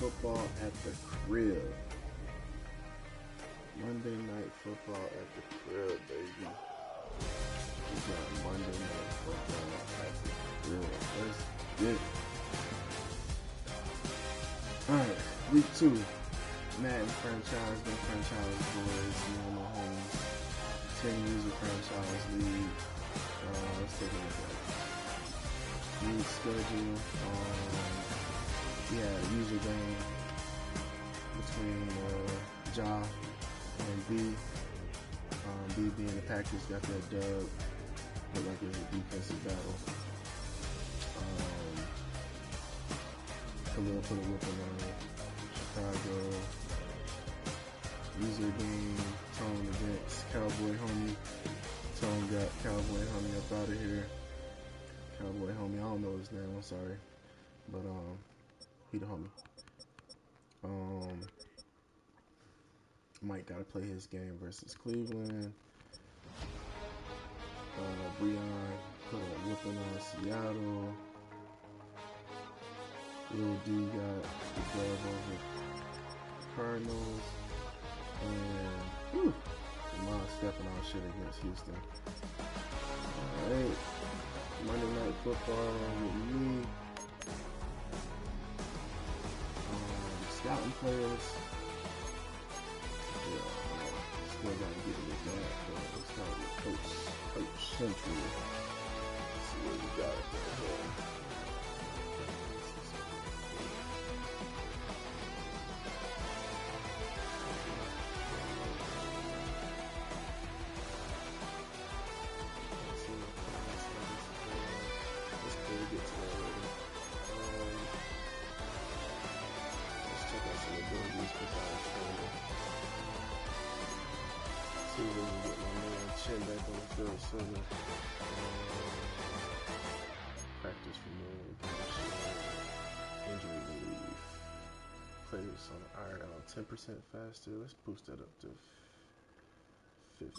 football at the crib. Monday night football at the crib, baby. We got Monday night football at the crib. Let's get it. Alright, week 2. Madden franchise, been franchise boys, me and my homies. 10 user franchise league. Let's take a look at it. League schedule. User game between Ja and B. B being the Packers got that dub. Looked like it was a defensive battle. Khalil put a whipping on Chicago. User game, Tone against Cowboy Homie. Tone got Cowboy Homie up out of here. Cowboy Homie, I don't know his name, I'm sorry. But he the homie. Mike gotta play his game versus Cleveland. Breon put a whooping on Seattle. Lil D got the glove over Cardinals. And Lamar stepping on shit against Houston. Alright. Monday night football with me. Scouting players. Still gotta get it with that. Let's start with Coach Central. Let's see what we got there. See if we can get my man Chin back on the field soon. Practice for more injury relief. Players on IR 10% faster. Let's boost that up to 15%.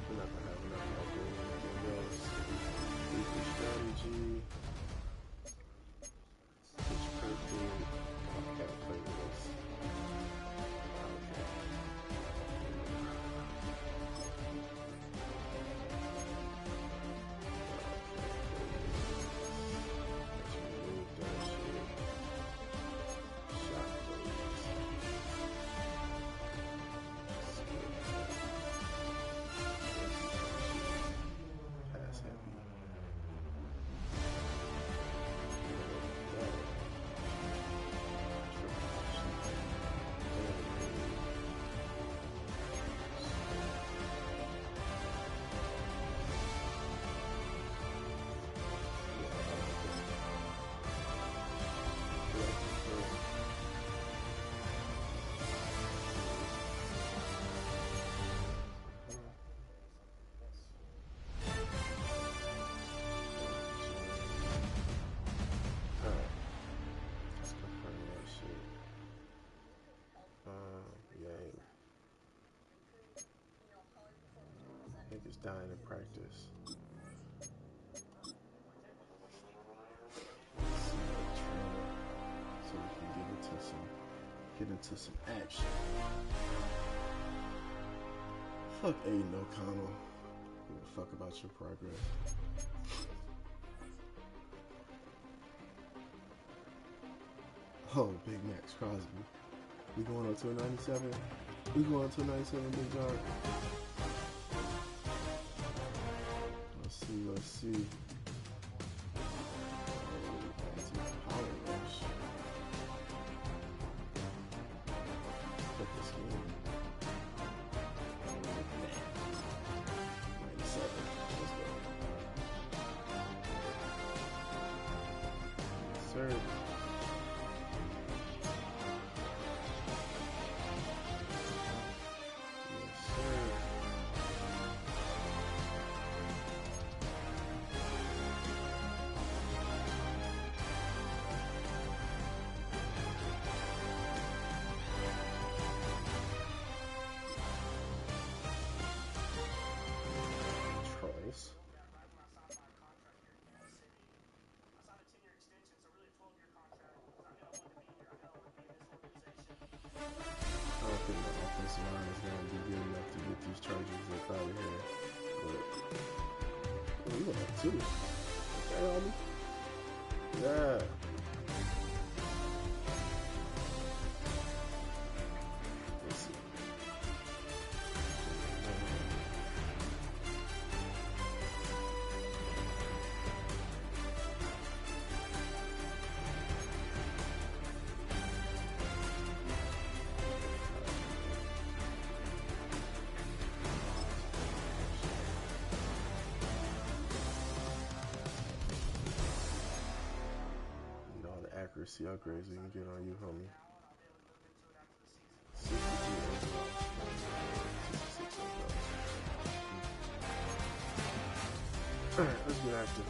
We're not gonna have enough help doing anything else. Weekly strategy. Pitch perfect. I gotta play with us. Okay. Let's remove that shit. Shot plays. Pass heavy. Niggas dying in practice. So we can get into some action. Fuck Aiden O'Connell. Give a fuck about your progress. Oh, Big Max Crosby. We going up to a 97? We going up to a 97, Big Dog? Let's see. Power rush. Check this game. 97. Let's go. Yes, sir. too. Okay, homie. Yeah. Let's see. Accuracy upgrades we can get on you, homie. 62 overall. 66 overall. Alright, let's get active.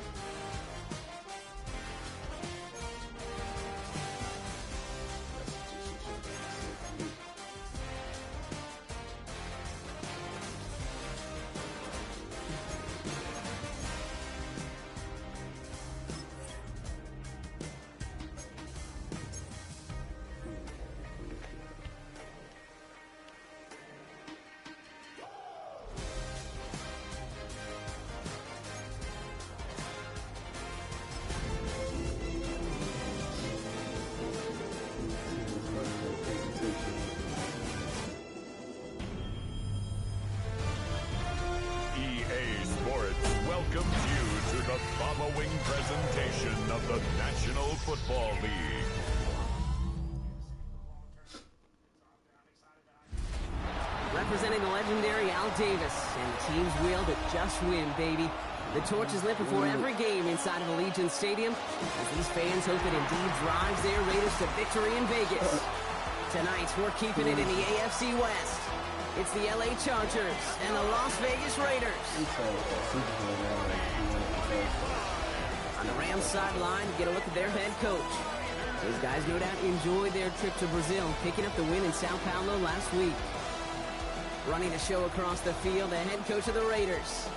welcomes you to the following presentation of the National Football League. Representing the legendary Al Davis and the team's will to just win, baby. The torch is lit before every game inside of Allegiant Stadium as these fans hope it indeed drives their Raiders to victory in Vegas. Tonight, we're keeping it in the AFC West. It's the LA Chargers and the Las Vegas Raiders. On the Rams sideline, get a look at their head coach. Those guys no doubt enjoyed their trip to Brazil, picking up the win in Sao Paulo last week. Running the show across the field, the head coach of the Raiders.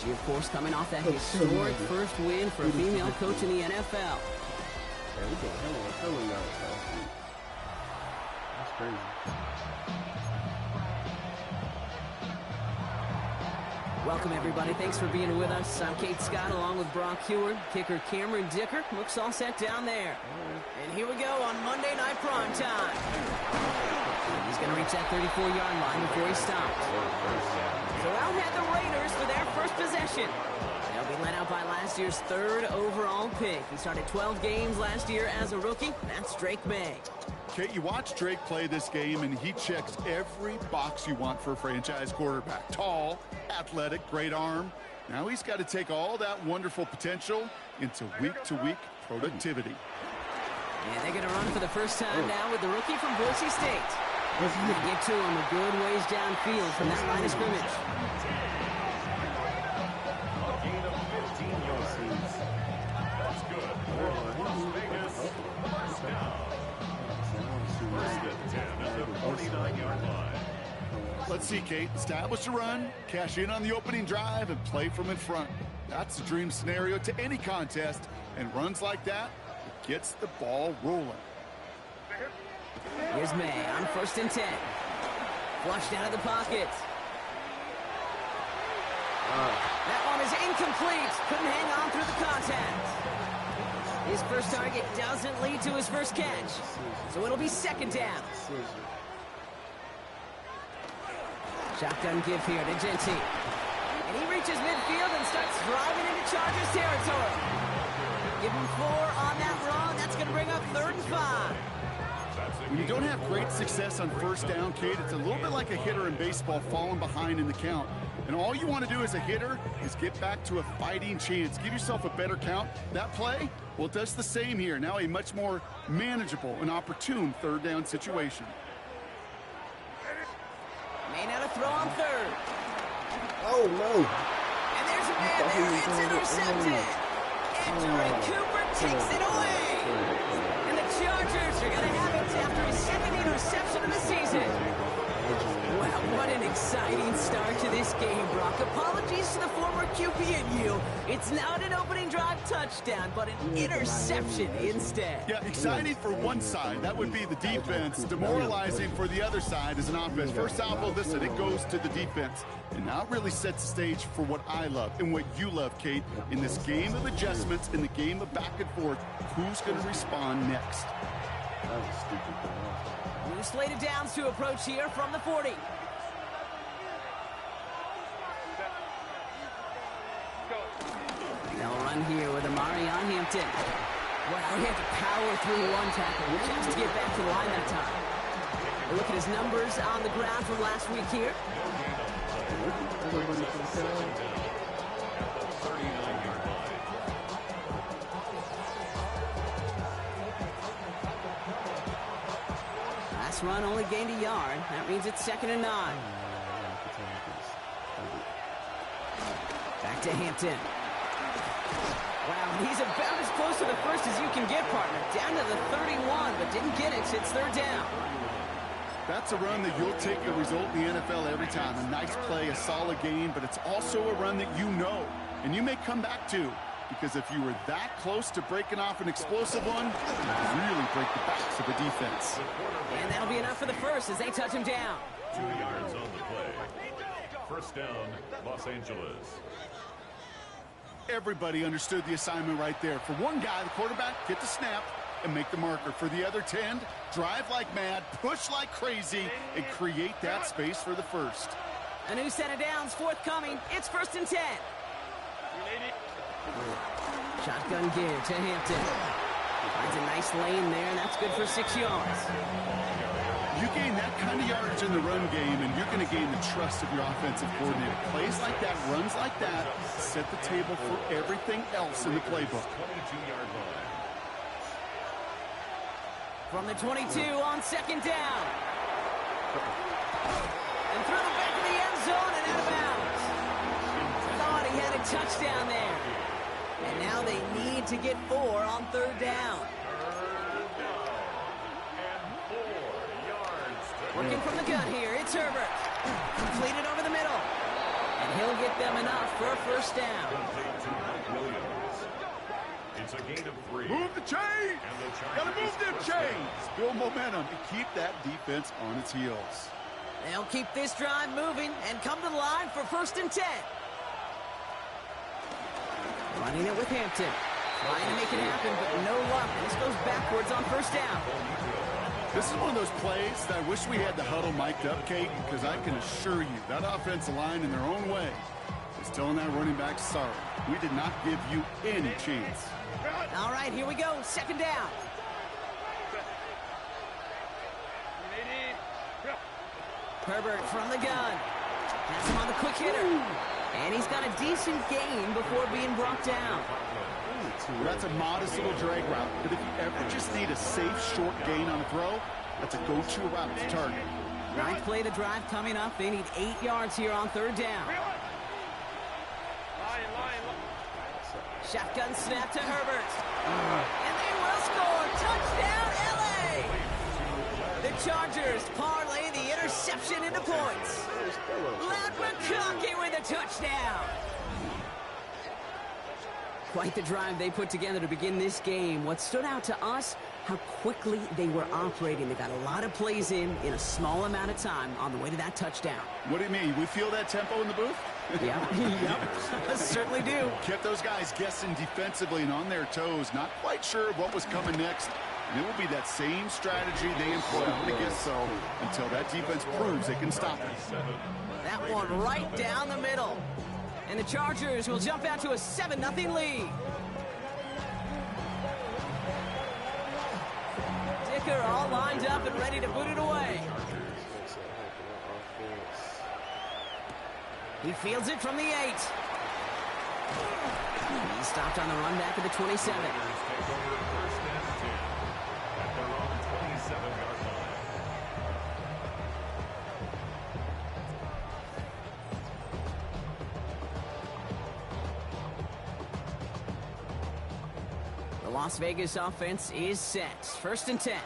She, of course, coming off that historic first win for a female coach in the NFL. Yeah, we got hella yards last week. That's crazy. Welcome, everybody. Thanks for being with us. I'm Kate Scott, along with Brock Heward. Kicker Cameron Dicker. Looks all set down there. And here we go on Monday Night Prime Time. He's going to reach that 34-yard line before he stops. So out head the Raiders for their first possession. They'll be led out by last year's third overall pick. He started 12 games last year as a rookie. That's Drake May. Kate, you watch Drake play this game, and he checks every box you want for a franchise quarterback. Tall, athletic, great arm. Now he's got to take all that wonderful potential into week-to-week productivity. Yeah, they're going to run for the first time now with the rookie from Boise State. He's going to get to him a good ways downfield from that line of scrimmage. A gain of 15 yards. That's good for Las Vegas. First down. First and 10 at the 49-yard line. Let's see, Kate. Establish a run, cash in on the opening drive, and play from in front. That's the dream scenario to any contest, and runs like that, it gets the ball rolling. Here's May on first and 10. Flushed out of the pocket. That one is incomplete. Couldn't hang on through the contact. His first target doesn't lead to his first catch. So it'll be second down. Shotgun give here to Genty. And he reaches midfield and starts driving into Chargers territory. Give him 4 on that run. That's going to bring up 3rd and 5. When you don't have great success on first down, Kate, it's a little bit like a hitter in baseball falling behind in the count. And all you want to do as a hitter is get back to a fighting chance. Give yourself a better count. That play, well, it does the same here. Now a much more manageable and opportune 3rd down situation. May now to throw on 3rd. Oh, no. And there's a man there. It's intercepted. And Jordan Cooper takes it away. And the Chargers are going to have it after his 2nd interception of the season. Wow, what an exciting start to this game, Brock. Apologies to the former QB at you. It's not an opening drive touchdown, but an interception instead. Yeah, exciting for one side. That would be the defense. Demoralizing for the other side as an offense. First off, well, listen, it goes to the defense. And now it really sets the stage for what I love and what you love, Kate. In this game of adjustments, in the game of back and forth, who's going to respond next? That was a stupid thing. New slated downs to approach here from the 40. They'll run here with Amari on Hampton. Wow, he had to power through one tackle just to get back to the line that time. A look at his numbers on the ground from last week here. Last run only gained a yard. That means it's 2nd and 9. Back to Hampton. Wow, he's about as close to the first as you can get, partner. Down to the 31, but didn't get it. It's 3rd down. That's a run that you'll take a result in the NFL every time. A nice play, a solid gain, but it's also a run that you know, and you may come back to, because if you were that close to breaking off an explosive one, you could really break the backs of the defense. And that'll be enough for the first as they touch him down. 2 yards on the play. 1st down, Los Angeles. Everybody understood the assignment right there. For one guy, the quarterback, get the snap and make the marker. For the other 10, drive like mad, push like crazy, and create that space for the first. A new set of downs forthcoming. It's 1st and 10. Shotgun gear to Hampton. Finds a nice lane there, and that's good for 6 yards. You gain that kind of yardage in the run game, and you're going to gain the trust of your offensive coordinator. Plays like that, runs like that, set the table for everything else in the playbook. 22-yard line. From the 22 on 2nd down. And through the back of the end zone and out of bounds. Thought he had a touchdown there. And now they need to get 4 on 3rd down. Working from the gun here, it's Herbert. Completed over the middle. And he'll get them enough for a 1st down. It's a gain of 3. Move the chains! Gotta move them chains! Build momentum and keep that defense on its heels. They'll keep this drive moving and come to the line for 1st and 10. Running it with Hampton. Trying to make it happen, but no luck. This goes backwards on 1st down. This is one of those plays that I wish we had the huddle mic'd up, Kate, because I can assure you that offensive line in their own way is telling that running back, sorry, we did not give you any chance. All right, here we go. 2nd down. Herbert from the gun. Has him on the quick hitter. And he's got a decent gain before being brought down. That's a modest little drag route, but if you ever just need a safe, short gain on a throw, that's a go-to route to target. 9th play of the drive coming up. They need 8 yards here on 3rd down. Shotgun snap to Herbert. And they will score. Touchdown, L.A. The Chargers parlay the interception into points. Matt McConkey with a touchdown. Quite the drive they put together to begin this game. What stood out to us, how quickly they were operating. They got a lot of plays in a small amount of time on the way to that touchdown. What do you mean? We feel that tempo in the booth? Yeah, yep, certainly do. Kept those guys guessing defensively and on their toes, not quite sure what was coming next. And it will be that same strategy they employ, I guess so, until that defense proves they can stop it. That one right down the middle. And the Chargers will jump out to a 7-0 lead. Dicker all lined up and ready to boot it away. He fields it from the 8. He stopped on the run back at the 27. The Las Vegas offense is set. 1st and 10.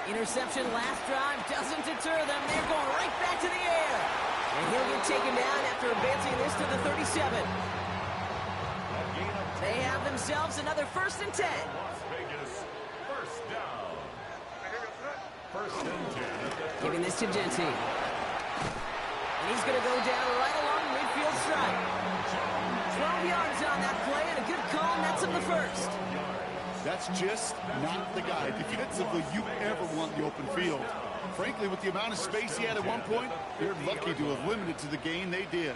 Interception last drive doesn't deter them. They're going right back to the taken down after advancing this to the 37. They have themselves another 1st and 10. Las Vegas, first down. First and 10. Giving this to Genty. And he's going to go down right along the midfield stripe. 12 yards on that play, and a good call nets him the 1st. That's just not the guy defensively you ever want in the open field. Frankly, with the amount of space he had at one point, they're lucky to have limited to the gain they did.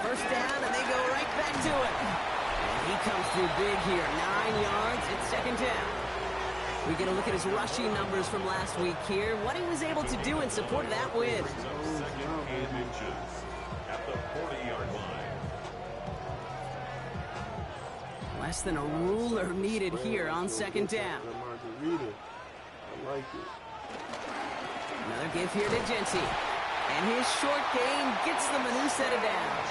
First down, and they go right back to it. And he comes through big here. 9 yards. It's 2nd down. We get a look at his rushing numbers from last week here. What he was able to do in support of that win. 2nd and inches at the 40-yard line. Less than a ruler needed here on 2nd down. I like it. Another give here to Genty. And his short gain gets them a new set of downs.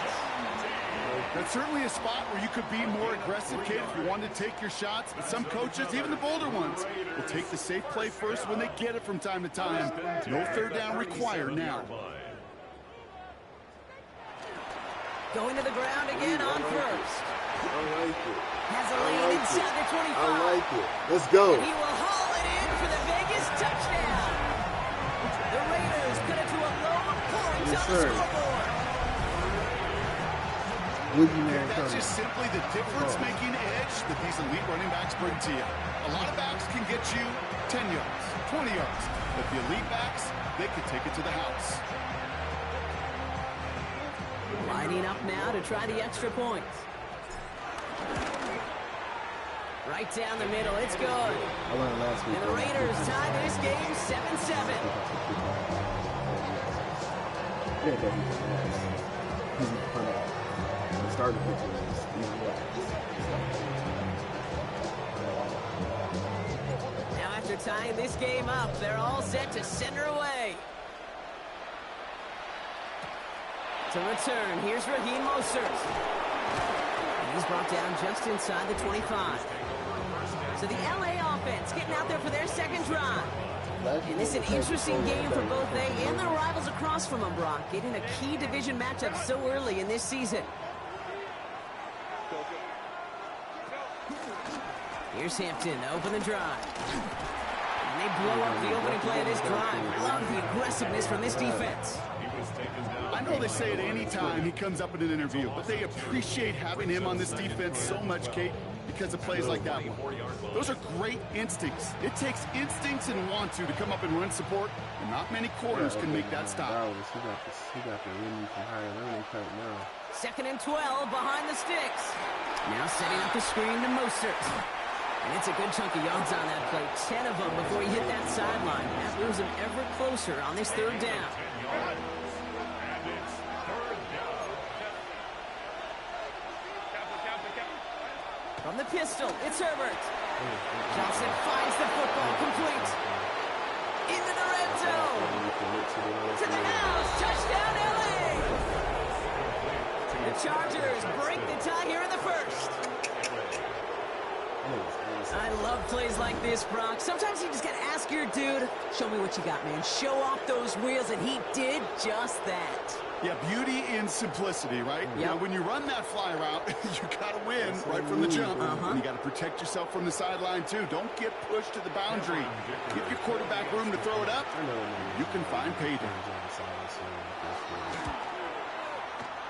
That's certainly a spot where you could be more aggressive, kid, if you wanted to take your shots. But some coaches, even the bolder ones, will take the safe play first when they get it from time to time. No 3rd down required now. Going to the ground again on 1st. I like it. Has a lane inside the 25. I like it. Let's go. And he will haul it in for the Vegas touchdown. The Raiders cut it to a low of points Yes, on sir. the scoreboard. That's just simply the difference-making edge that these elite running backs bring to you. A lot of backs can get you 10 yards, 20 yards, but the elite backs, they can take it to the house. Lining up now to try the extra points. Right down the middle, it's good. I learned last week. And the Raiders tie this game 7-7. Yeah, but he's starting to Now after tying this game up, they're all set to send her away. To return, here's Raheem Mostert. He's brought down just inside the 25. So the LA offense getting out there for their 2nd drive. And this is an interesting game for both they and their rivals across from them, Brock, getting a key division matchup so early in this season. Here's Hampton to open the drive. And they blow up the opening play of this drive. Love the aggressiveness from this defense. I know they say it any time he comes up in an interview, but they appreciate having him on this defense so much, Kate, because of plays like that one. Those are great instincts. It takes instincts and want to come up and run support, and not many corners can make that stop. He got the really higher learning cut now. 2nd and 12 behind the sticks. Now setting up the screen to Mostert. And it's a good chunk of yards on that play. 10 of them before he hit that sideline. That moves him ever closer on this 3rd down. From the pistol, it's Herbert. Johnson finds the football complete. Into the red zone. To the house. Touchdown, LA. The Chargers break the tie here in the 1st. I love plays like this, Brock. Sometimes you just got to ask your dude, show me what you got, man. Show off those wheels, and he did just that. Yeah, beauty in simplicity, right? Yep. You know, when you run that fly route, you got to win right from the jump. And you got to protect yourself from the sideline, too. Don't get pushed to the boundary. Give your quarterback room to throw it up. You can find payday.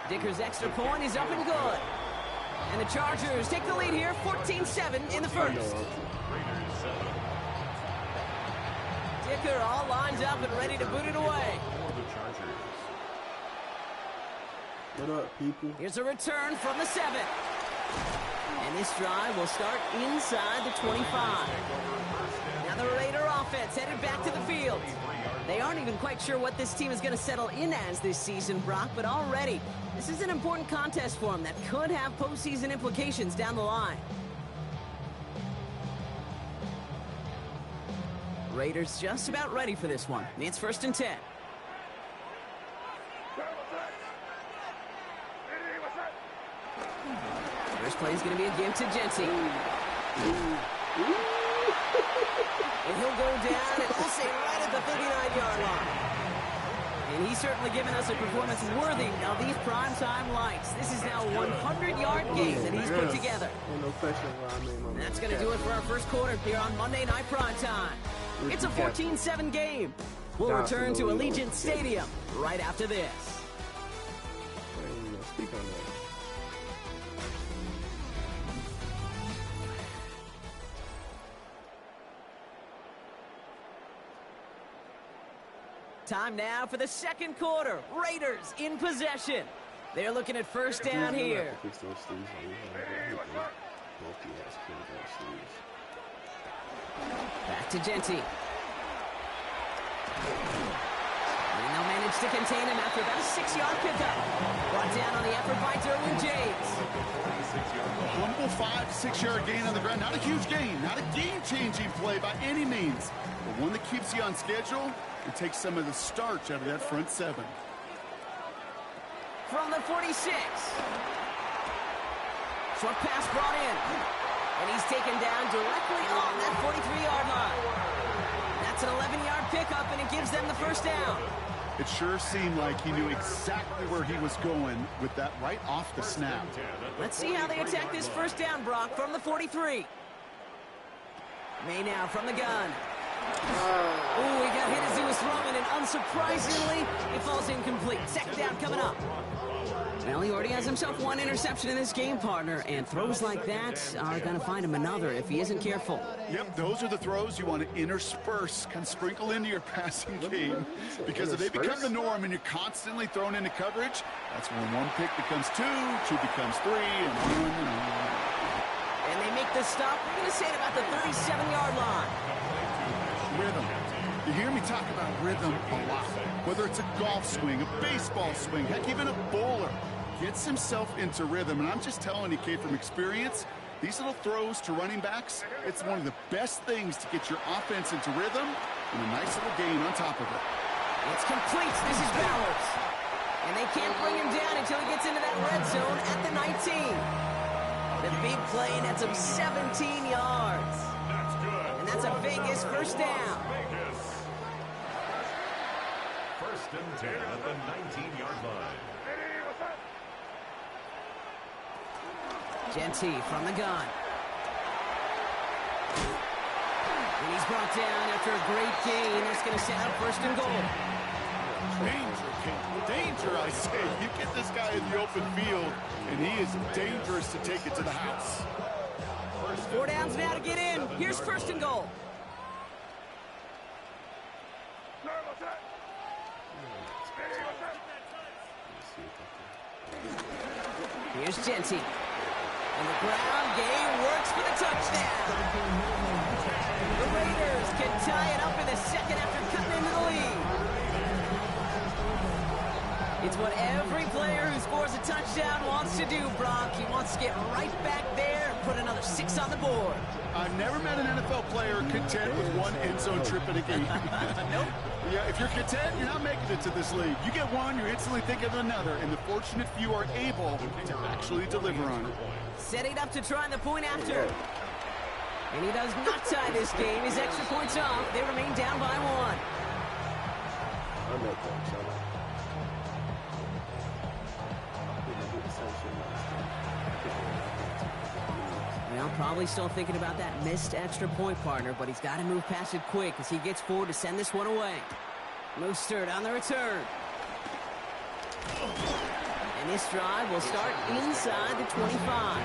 Dicker's extra point is up and good. And the Chargers take the lead here, 14-7 in the 1st. Dicker all lined up and ready to boot it away. What up, people? Here's a return from the 7. And this drive will start inside the 25. Now the Raider offense headed back to the field. They aren't even quite sure what this team is going to settle in as this season, Brock, but already this is an important contest for them that could have postseason implications down the line. Raiders just about ready for this one. It's 1st and 10. First play is going to be a give to Genty. And he'll go down, and we'll say right at the 39-yard line. And he's certainly given us a performance worthy of these primetime lights. This is now a 100-yard game that he's put together. Ain't no question why I made my And that's going to do it for our first quarter here on Monday Night Primetime. It's a 14-7 game. We'll return to Allegiant Stadium right after this. Speak on that. Time now for the second quarter. Raiders in possession. They're looking at first down here. Back to Genty. And they'll manage to contain him after about a 6-yard pickup. Brought down on the effort by Derwin James. Wonderful 5 to 6-yard gain on the ground. Not a huge gain, not a game-changing play by any means, but one that keeps you on schedule and takes some of the starch out of that front 7. From the 46. Short pass brought in. And he's taken down directly on that 43-yard line. That's an 11-yard pickup, and it gives them the first down. It sure seemed like he knew exactly where he was going with that right off the snap. Let's see how they attack this first down, Brock, from the 43. May now from the gun. Oh, he got hit as he was throwing, and unsurprisingly, it falls incomplete. Second down coming up. Well, he already has himself one interception in this game, partner, and throws like that are going to find him another if he isn't careful. Yep, those are the throws you want to intersperse, kind of sprinkle into your passing game, because if they become the norm and you're constantly thrown into coverage, that's when one pick becomes 2 becomes 3, and on and on. And they make the stop, we're going to say, at about the 37-yard line. Rhythm. You hear me talk about rhythm a lot. Whether it's a golf swing, a baseball swing, heck, even a bowler gets himself into rhythm. And I'm just telling you, kid, from experience, these little throws to running backs, it's one of the best things to get your offense into rhythm and a nice little gain on top of it. It's complete. This is Bowers. And they can't bring him down until he gets into that red zone at the 19. The big play nets him 17 yards. And that's a Vegas first down. First and 10 at the 19-yard line. Genty from the gun. And he's brought down after a great gain. That's going to set up first and goal. Danger, kid. Danger, I say. You get this guy in the open field, and he is dangerous to take it to the house. 4 downs now to get in. Here's first and goal. Here's Genty. And the ground game works for the touchdown. The Raiders can tie it up in the second after cutting into the lead. It's what every player who scores a touchdown wants to do, Brock. He wants to get right back there and put another 6 on the board. I've never met an NFL player content with one end zone trip in a game. Nope. Yeah, if you're content, you're not making it to this league. You get one, you're instantly thinking of another, and the fortunate few are able to actually deliver on it. Setting up to try the point after. And he does not tie this game. His extra points off. They remain down by 1. I know that, so Well, probably still thinking about that missed extra point, partner, but he's got to move past it quick as he gets forward to send this one away. Mostert on the return. And this drive will start inside the 25.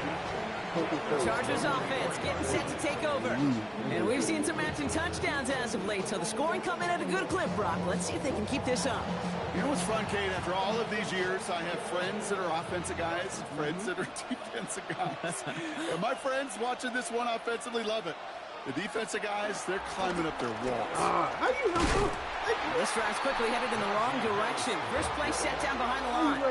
The Chargers offense getting set to take over. And we've seen some matching touchdowns as of late, so the scoring coming at a good clip, Brock. Let's see if they can keep this up. You know what's fun, Kate? After all of these years, I have friends that are offensive guys and friends that are defensive guys. And my friends watching this one offensively love it. The defensive guys, they're climbing up their walls. how you help? This drive's quickly headed in the wrong direction. First play set down behind the line.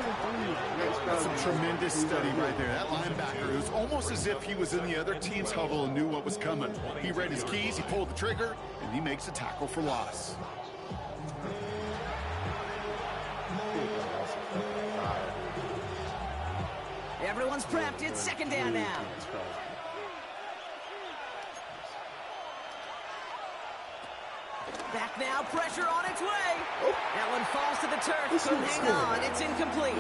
That's some tremendous study right there. That linebacker, it was almost as if he was in the other team's huddle and knew what was coming. He read his keys, he pulled the trigger, and he makes a tackle for loss. Everyone's prepped. It's second down now. Back now, pressure on its way. That one falls to the turf. Couldn't hang on. It's incomplete.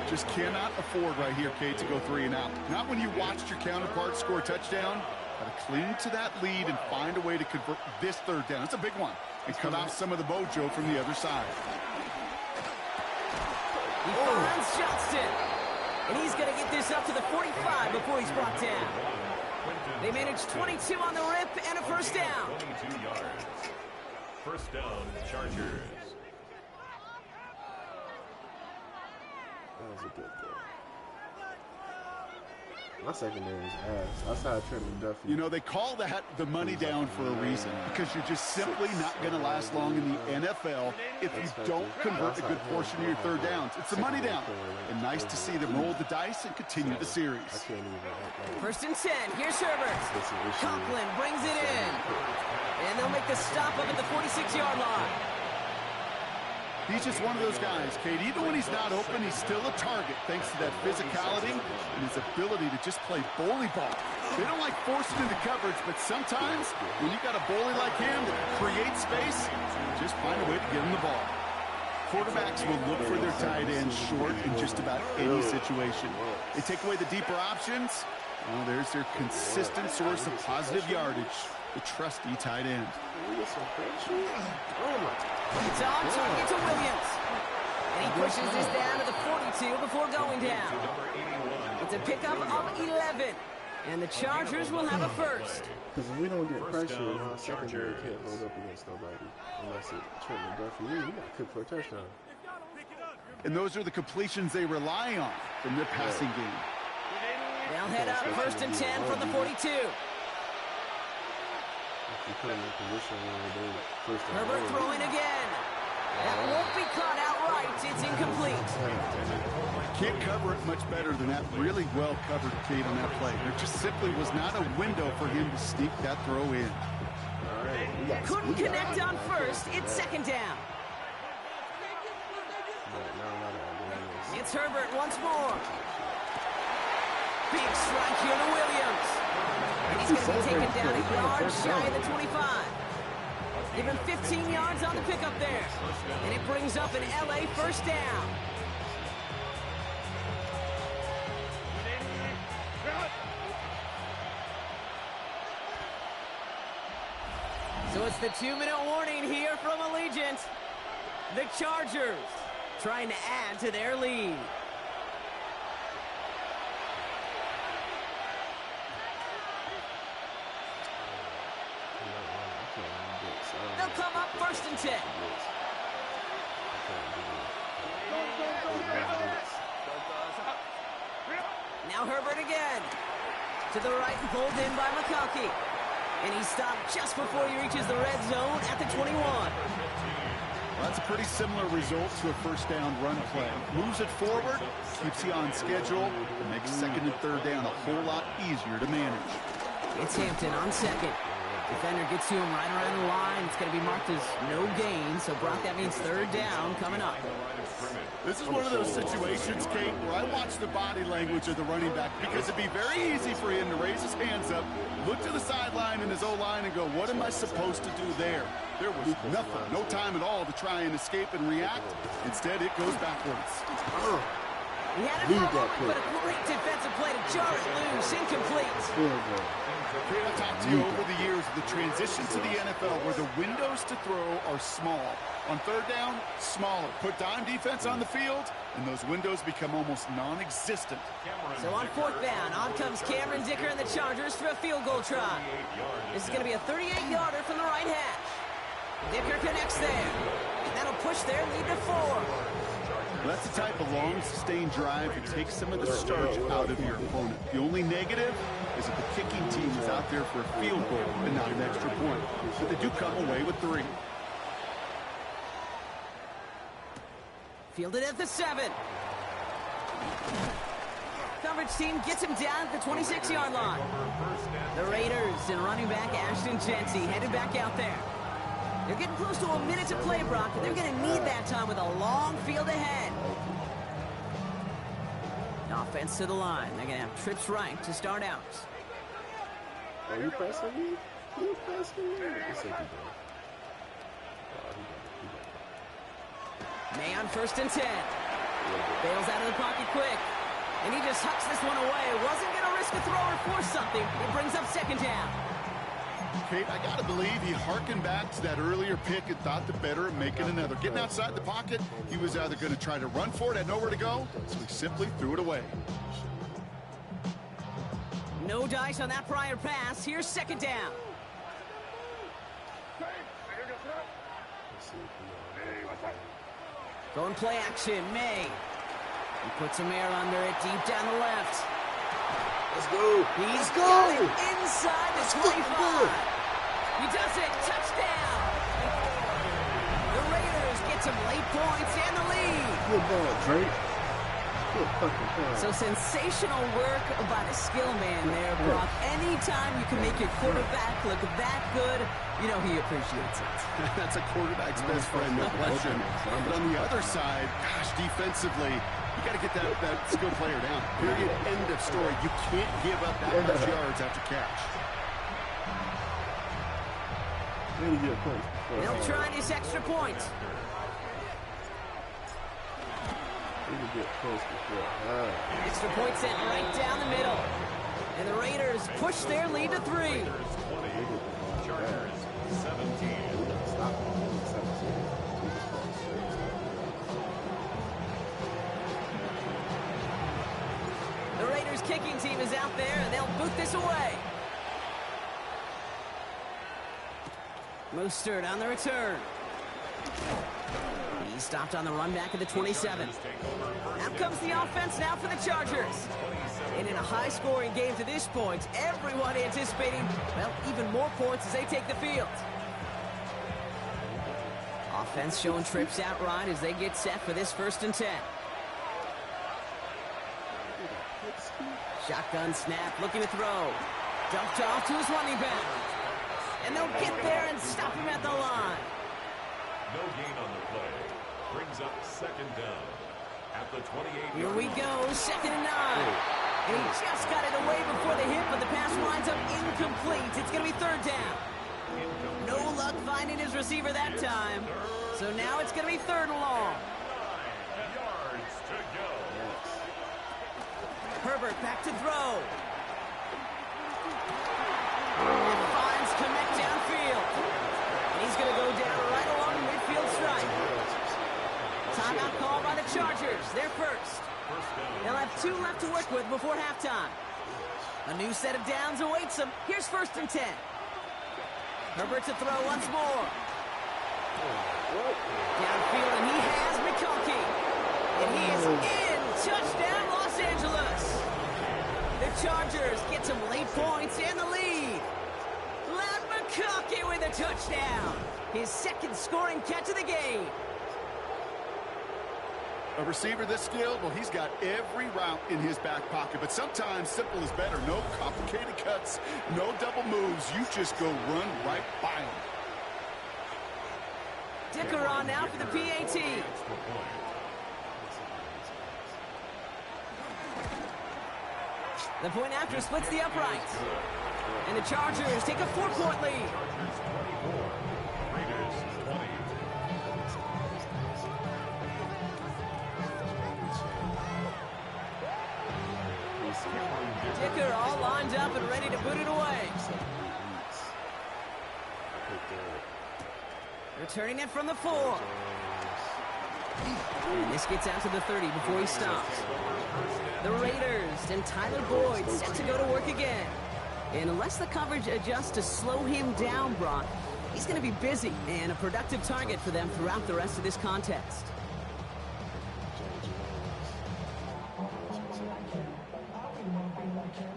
Just cannot afford right here, Kate, to go 3 and out. Not when you watched your counterpart score a touchdown. Got to cling to that lead and find a way to convert this 3rd down. It's a big one. And cut off some of the mojo from the other side. He finds Johnston. And he's going to get this up to the 45 before he's brought down. They managed 22 on the rip and a first down. 22 yards. First down, Chargers. That was a good throw. My secondary is ass. Outside Trent Duffy. You know, they call that the money down for a reason, because you're just simply not going to last long in the NFL if you don't convert a good portion of your 3rd downs. It's the money down. And nice to see them roll the dice and continue the series. First and 10. Here's Herbert. Conklin brings it in. And they'll make the stop up at the 46-yard line. He's just one of those guys, Kate. Even when he's not open, he's still a target thanks to that physicality and his ability to just play bully ball. They don't like forcing into coverage, but sometimes when you got a bully like him that creates space, just find a way to get him the ball. Quarterbacks will look for their tight ends short in just about any situation. They take away the deeper options. Well, there's their consistent source of positive yardage, the trusty tight end. It's on target to Williams. And he pushes this down to the 42 before going down. It's a pickup of 11. And the Chargers will have a first. Because if we don't get pressure, our secondary can't hold up against nobody. Unless it's Trent Duffy. We got cooked for a touchdown. And those are the completions they rely on from their passing game. They'll head up first and 10 from the 42. Herbert throwing again. That won't be caught outright. It's incomplete. Can't cover it much better than that. Really well covered, Kate, on that play. There just simply was not a window for him to sneak that throw in. Couldn't connect on first. It's second down. It's Herbert once more. Big strike here to Williams. And he's going to be taken down a yard shy of the 25. Give him 15 yards on the pickup there. And it brings up an LA first down. So it's the 2-minute warning here from Allegiant. The Chargers trying to add to their lead. They'll come up first and 10. Now Herbert again. To the right, pulled in by McConkey. And he stopped just before he reaches the red zone at the 21. Well, that's a pretty similar result to a first down run play. Moves it forward, keeps you on schedule, and makes second and third down a whole lot easier to manage. It's Hampton on second. Defender gets to him right around the line. It's going to be marked as no gain. So, Brock, that means third down coming up. This is one of those situations, Kate, where I watch the body language of the running back, because it'd be very easy for him to raise his hands up, look to the sideline in his O-line and go, what am I supposed to do there? There was nothing, no time at all to try and escape and react. Instead, it goes backwards. He had it for a moment, but a great defensive play to jar it loose. Incomplete. Kate, I've talked to you over the years of the transition to the NFL where the windows to throw are small. On third down, smaller. Put dime defense on the field, and those windows become almost non-existent. So on fourth down, on comes Cameron Dicker and the Chargers for a field goal try. This is going to be a 38-yarder from the right hash. Dicker connects there, and that'll push their lead to 4. Well, that's the type of long, sustained drive that takes some of the starch out of your opponent. The only negative is that the kicking team is out there for a field goal and not an extra point. But they do come away with 3. Fielded at the 7. Coverage team gets him down at the 26-yard line. The Raiders and running back Ashton Jency headed back out there. They're getting close to a minute to play, Brock, and they're going to need that time with a long field ahead. Offense to the line. They're going to have trips right to start out. Are you pressing me? Are you pressing me? May on 1st and 10. Bails out of the pocket quick. And he just hucks this one away. Wasn't going to risk a throw or force something. It brings up 2nd down. Kate, I got to believe he harkened back to that earlier pick and thought the better of making another. Getting outside the pocket, he was either going to try to run for it, had nowhere to go, so he simply threw it away. No dice on that prior pass. Here's 2nd down. Going play action, May. He puts some air under it, deep down the left. Let's go. He's Let's got go. it inside the 25. He does it. Touchdown. The Raiders get some late points and the lead. Good ball, Drake. Good fucking ball. So sensational work by the skill man there, Brock. Anytime you can make your quarterback look that good, you know he appreciates it. That's a quarterback's best friend, no question. But on the other side, gosh, defensively, you got to get that skill player down. Period. End of story. You can't give up that much yards after catch. Really good point. They'll try this extra point. Really get close before. Extra point sent right down the middle. And the Raiders push their lead to 3. Chargers 17. Stop. 17. The Raiders kicking team is out there, and they'll boot this away. Mostert on the return. He stopped on the run back at the 27. Out comes the offense now for the Chargers. And in a high-scoring game to this point, everyone anticipating, well, even more points as they take the field. Offense showing trips out right as they get set for this 1st and 10. Shotgun snap, looking to throw. Dumped off to his running back. And they'll get there and stop him at the line. No gain on the play. Brings up 2nd down. At the 28. Here we go, 2nd and 9. And he just got it away before the hit, but the pass winds up incomplete. It's going to be 3rd down. No luck finding his receiver that time. So now it's going to be 3rd and long. 9 yards to go. Herbert back to throw. And finds Kmet downfield. And he's going to go down right along the midfield stripe. Timeout call by the Chargers. They're first. They'll have 2 left to work with before halftime. A new set of downs awaits them. Here's 1st and 10. Herbert to throw once more. Downfield, and he has McConkey. And he is in. Touchdown, Los Angeles. The Chargers get some late points and the lead. Len McConkey with a touchdown. His 2nd scoring catch of the game. A receiver this skilled, well, he's got every route in his back pocket. But sometimes simple is better. No complicated cuts, no double moves. You just go run right by him. Dicker on now for the PAT. The point after splits the uprights. And the Chargers take a 4-point lead. Raiders 20. Dicker all lined up and ready to boot it away. Returning it from the 4. And this gets out to the 30 before he stops. The Raiders and Tyler Boyd set to go to work again. And unless the coverage adjusts to slow him down, Brock, he's going to be busy and a productive target for them throughout the rest of this contest.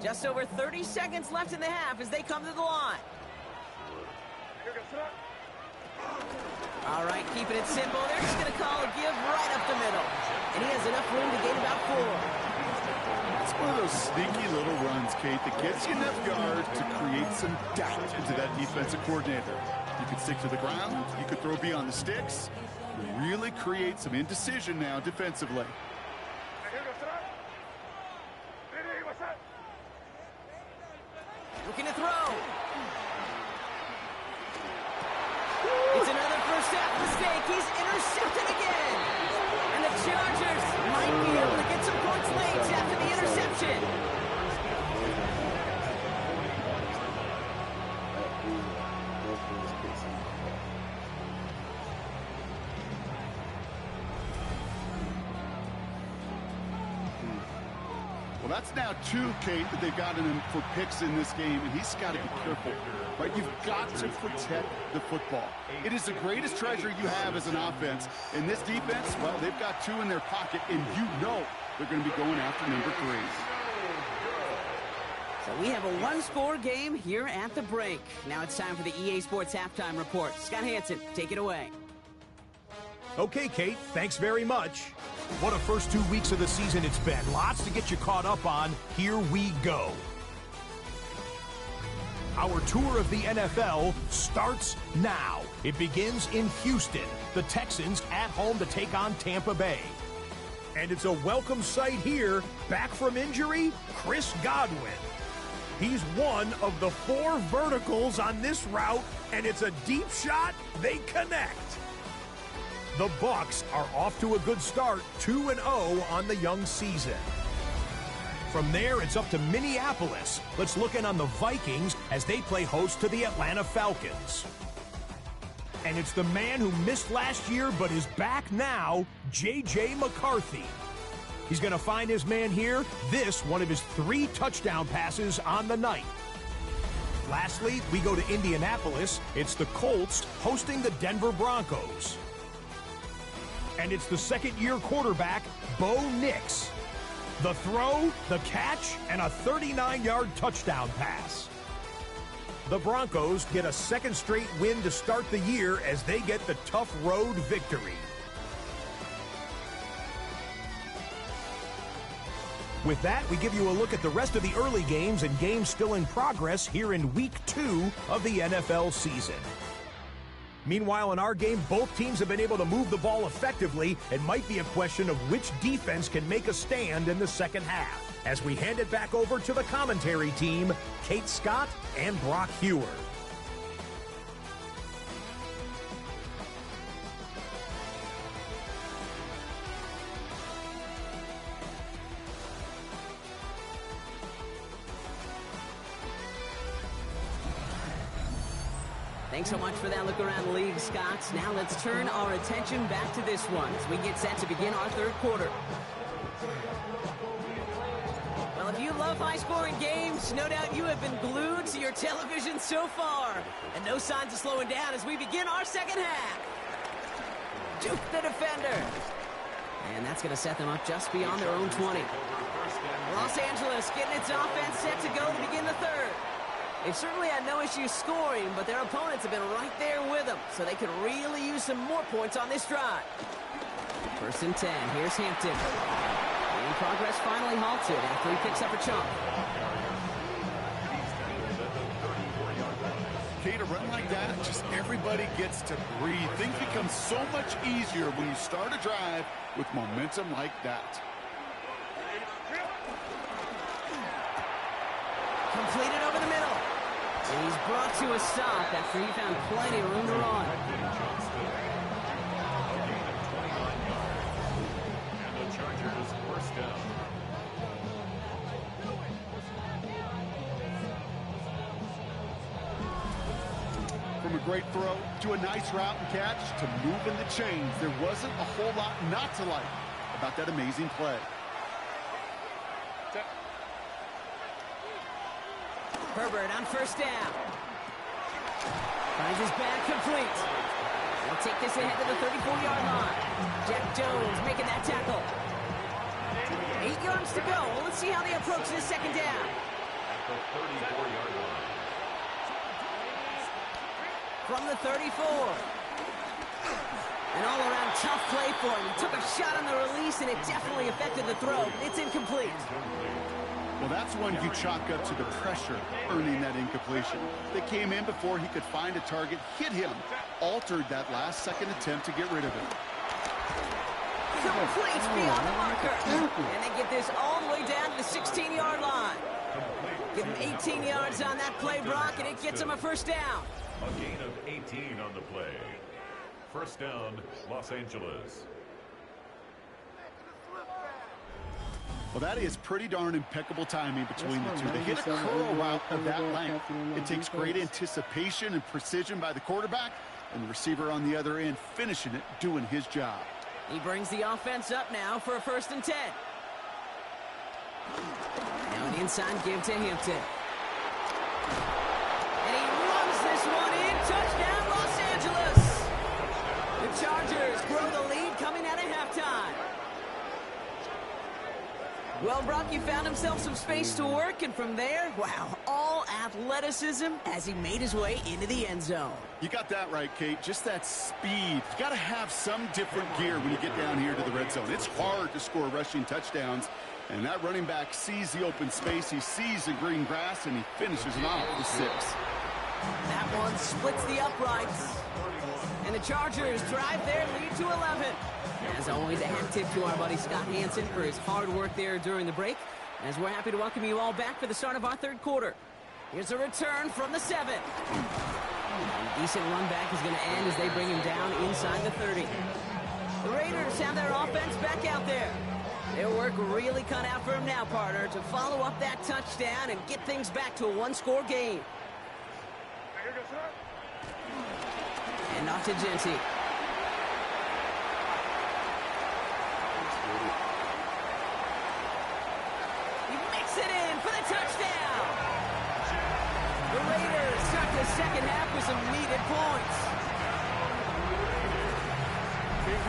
Just over 30 seconds left in the half as they come to the line. All right, keeping it simple. They're just going to call a give right up the middle. And he has enough room to gain about 4. It's one of those sneaky little runs, Kate, that gets you enough yards to create some doubt into that defensive coordinator. You could stick to the ground. You could throw beyond the sticks. Really create some indecision now defensively. Looking to throw. It's another first half mistake. He's intercepted again. Well, that's now 2, Kate, that they've gotten him for picks in this game, and he's got to be careful. Right? You've got to protect the football. It is the greatest treasure you have as an offense. In this defense, well, they've got 2 in their pocket, and you know they're going to be going after number 3. So we have a one-score game here at the break. Now it's time for the EA Sports Halftime Report. Scott Hansen, take it away. Okay, Kate, thanks very much. What a first 2 weeks of the season it's been. Lots to get you caught up on. Here we go. Our tour of the NFL starts now. It begins in Houston. The Texans at home to take on Tampa Bay. And it's a welcome sight here. Back from injury, Chris Godwin. He's one of the 4 verticals on this route, and it's a deep shot. They connect. The Bucs are off to a good start, 2-0 on the young season. From there, it's up to Minneapolis. Let's look in on the Vikings as they play host to the Atlanta Falcons. And it's the man who missed last year but is back now, J.J. McCarthy. He's going to find his man here. This, one of his 3 touchdown passes on the night. Lastly, we go to Indianapolis. It's the Colts hosting the Denver Broncos. And it's the second-year quarterback, Bo Nix. The throw, the catch, and a 39-yard touchdown pass. The Broncos get a second straight win to start the year as they get the tough road victory. With that, we give you a look at the rest of the early games and games still in progress here in Week 2 of the NFL season. Meanwhile, in our game, both teams have been able to move the ball effectively. It might be a question of which defense can make a stand in the second half. As we hand it back over to the commentary team, Kate Scott and Brock Hewer. Thanks so much for that look around the league, Scott. Now let's turn our attention back to this one as we get set to begin our third quarter. Well, if you love high-scoring games, no doubt you have been glued to your television so far. And no signs of slowing down as we begin our second half. Duke the defender. And that's going to set them up just beyond their own 20. Los Angeles getting its offense set to go to begin the third. They've certainly had no issues scoring, but their opponents have been right there with them, so they could really use some more points on this drive. 1st and 10. Here's Hampton. And progress finally halted after he picks up a chunk. Kate, a run like that, just everybody gets to breathe. Things become so much easier when you start a drive with momentum like that. Completed over the middle. And he's brought to a stop after he found plenty of room to run. And the Chargers first down. From a great throw to a nice route and catch to moving the chains, there wasn't a whole lot not to like about that amazing play. Herbert on 1st down. Finds his back complete. He'll take this ahead to the 34-yard line. Jack Jones making that tackle. 8 yards to go. Let's see how they approach this second down. At the 34-yard line. From the 34. An all-around tough play for him. He took a shot on the release, and it definitely affected the throw. It's incomplete. Well, that's one you chalk up to the pressure earning that incompletion. They came in before he could find a target, hit him, altered that last-second attempt to get rid of it. Complete beyond the marker. And they get this all the way down to the 16-yard line. Give him 18 yards on that play, Brock, and it gets him a 1st down. A gain of 18 on the play. 1st down, Los Angeles. Well, that is pretty darn impeccable timing between the two. They hit a curl route of that length. It takes great anticipation and precision by the quarterback, and the receiver on the other end finishing it, doing his job. He brings the offense up now for a 1st and 10. inside give to Hampton. And he runs this one in. Touchdown, Los Angeles. The Chargers grow the lead coming out of halftime. Well, Brock, you found himself some space to work, and from there, wow, all athleticism as he made his way into the end zone. You got that right, Kate. Just that speed. You got to have some different gear when you get down here to the red zone. It's hard to score rushing touchdowns, and that running back sees the open space, he sees the green grass, and he finishes it off with 6. That one splits the uprights. And the Chargers drive their lead to 11. As always, a hat tip to our buddy Scott Hansen for his hard work there during the break, as we're happy to welcome you all back for the start of our third quarter. Here's a return from the 7. A decent run back is going to end as they bring him down inside the 30. The Raiders have their offense back out there. Their work really cut out for him now, partner, to follow up that touchdown and get things back to a one-score game. And off to Genty. He makes it in for the touchdown. The Raiders start the second half with some needed points.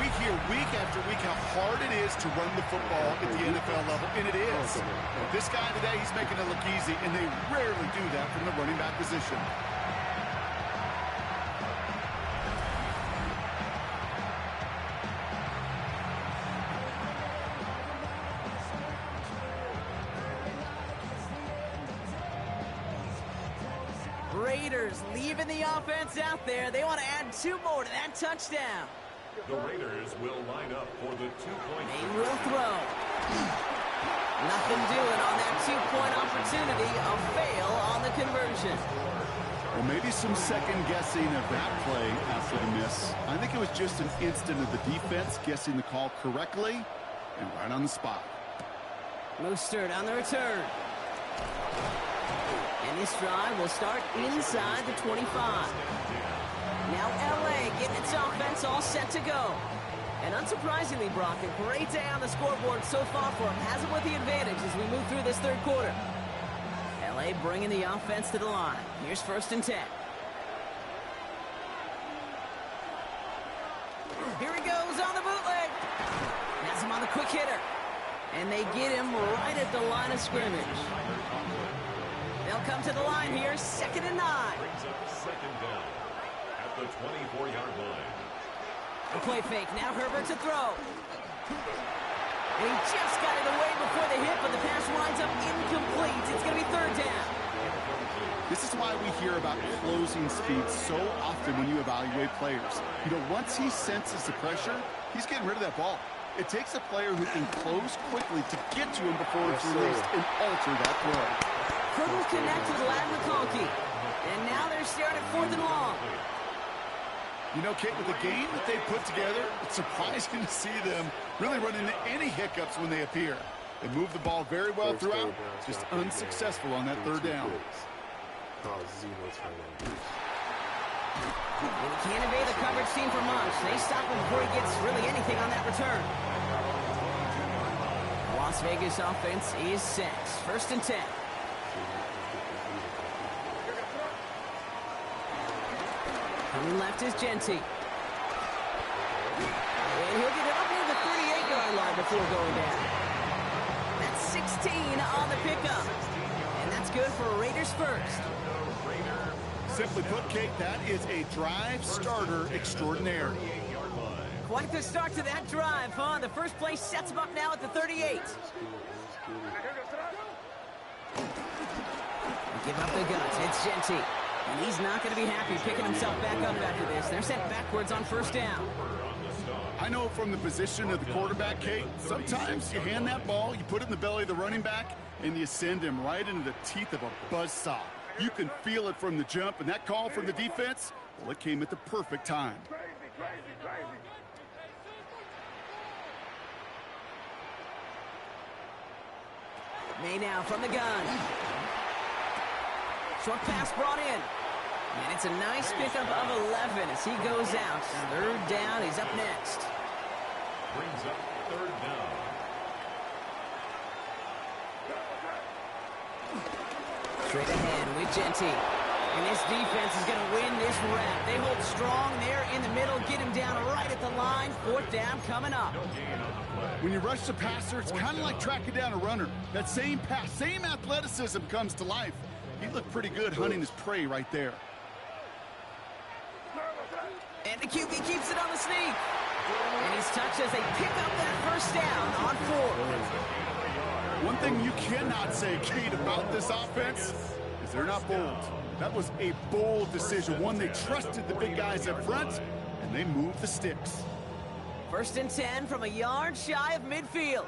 We hear week after week how hard it is to run the football at the NFL level, and it is. But this guy today, he's making it look easy, and they rarely do that from the running back position. Raiders leaving the offense out there. They want to add 2 more to that touchdown. The Raiders will line up for the 2-point. They will throw. Nothing doing on that 2-point opportunity. A fail on the conversion. Well, maybe some second guessing of that play after the miss. I think it was just an instant of the defense guessing the call correctly and right on the spot. Mostert on the return. And this drive will start inside the 25. Now LA getting its offense all set to go. And unsurprisingly, Brock, a great day on the scoreboard so far for him. Has him with the advantage as we move through this third quarter. LA bringing the offense to the line. Here's 1st and 10. Here he goes on the bootleg. Has him on the quick hitter. And they get him right at the line of scrimmage. They'll come to the line here, 2nd and 9. Brings up 2nd down at the 24-yard line. The play fake, now Herbert to throw. And he just got it away before the hit, but the pass winds up incomplete. It's going to be 3rd down. This is why we hear about closing speed so often when you evaluate players. You know, once he senses the pressure, he's getting rid of that ball. It takes a player who can close quickly to get to him before it's released and alter that throw. Couldn't connect with Ladd McConkey. And now they're staring at 4th and long. You know, Kate, with the game that they put together, it's surprising to see them really run into any hiccups when they appear. They move the ball very well throughout, just unsuccessful on that 3rd down. He can't evade the coverage team for much. They stop him before he gets really anything on that return. Las Vegas offense is set. 1st and 10. Coming left is Genty. And he'll get it up near the 38-yard line before going down. That's 16 on the pickup. And that's good for Raiders first. Simply put, Kate, that is a drive starter extraordinaire. Quite the start to that drive, huh? The first play sets him up now at the 38. Give up the guts. It's Genty. And he's not going to be happy picking himself back up after this. They're sent backwards on 1st down. I know from the position of the quarterback, Kate, sometimes you hand that ball, you put it in the belly of the running back, and you send him right into the teeth of a buzzsaw. You can feel it from the jump, and that call from the defense, well, it came at the perfect time. May now from the gun. Short pass brought in. And it's a nice pickup of 11 as he goes out. 3rd down, he's up next. Brings up 3rd down. Straight ahead with Genty. And this defense is going to win this rep. They hold strong there in the middle, get him down right at the line. 4th down coming up. When you rush the passer, it's kind of like tracking down a runner. That same pass, same athleticism comes to life. He looked pretty good hunting his prey right there. And the QB keeps it on the sneak. And he's touched as they pick up that 1st down on 4th. One thing you cannot say, Kate, about this offense is they're not bold. That was a bold decision, one they trusted the big guys up front, and they moved the sticks. 1st and 10 from a yard shy of midfield.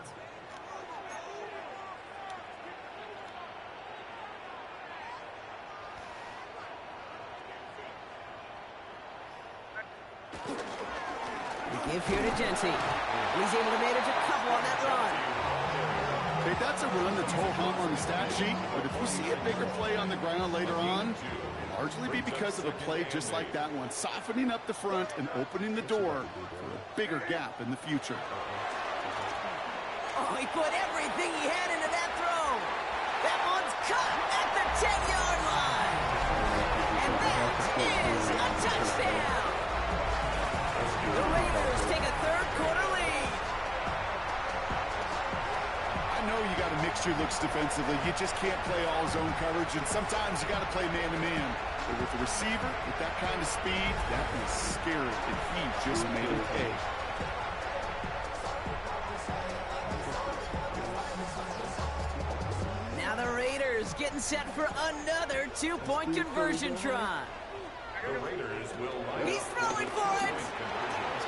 We give here to Genty. He's able to manage a couple on that run. Hey, that's a run that's ho-hum on the stat sheet, but if you see a bigger play on the ground later on, it'll largely be because of a play just like that one, softening up the front and opening the door for a bigger gap in the future. Oh, he put everything he had into that throw. That one's cut at the 10-yard line. And that is a touchdown. The Raiders take a 3rd quarter lead. I know you got to mix your looks defensively. You just can't play all zone coverage, and sometimes you got to play man-to-man. But with the receiver, with that kind of speed, that is scary, and he just made a pay. Now the Raiders getting set for another 2-point conversion try. The Raiders will... He's throwing for it.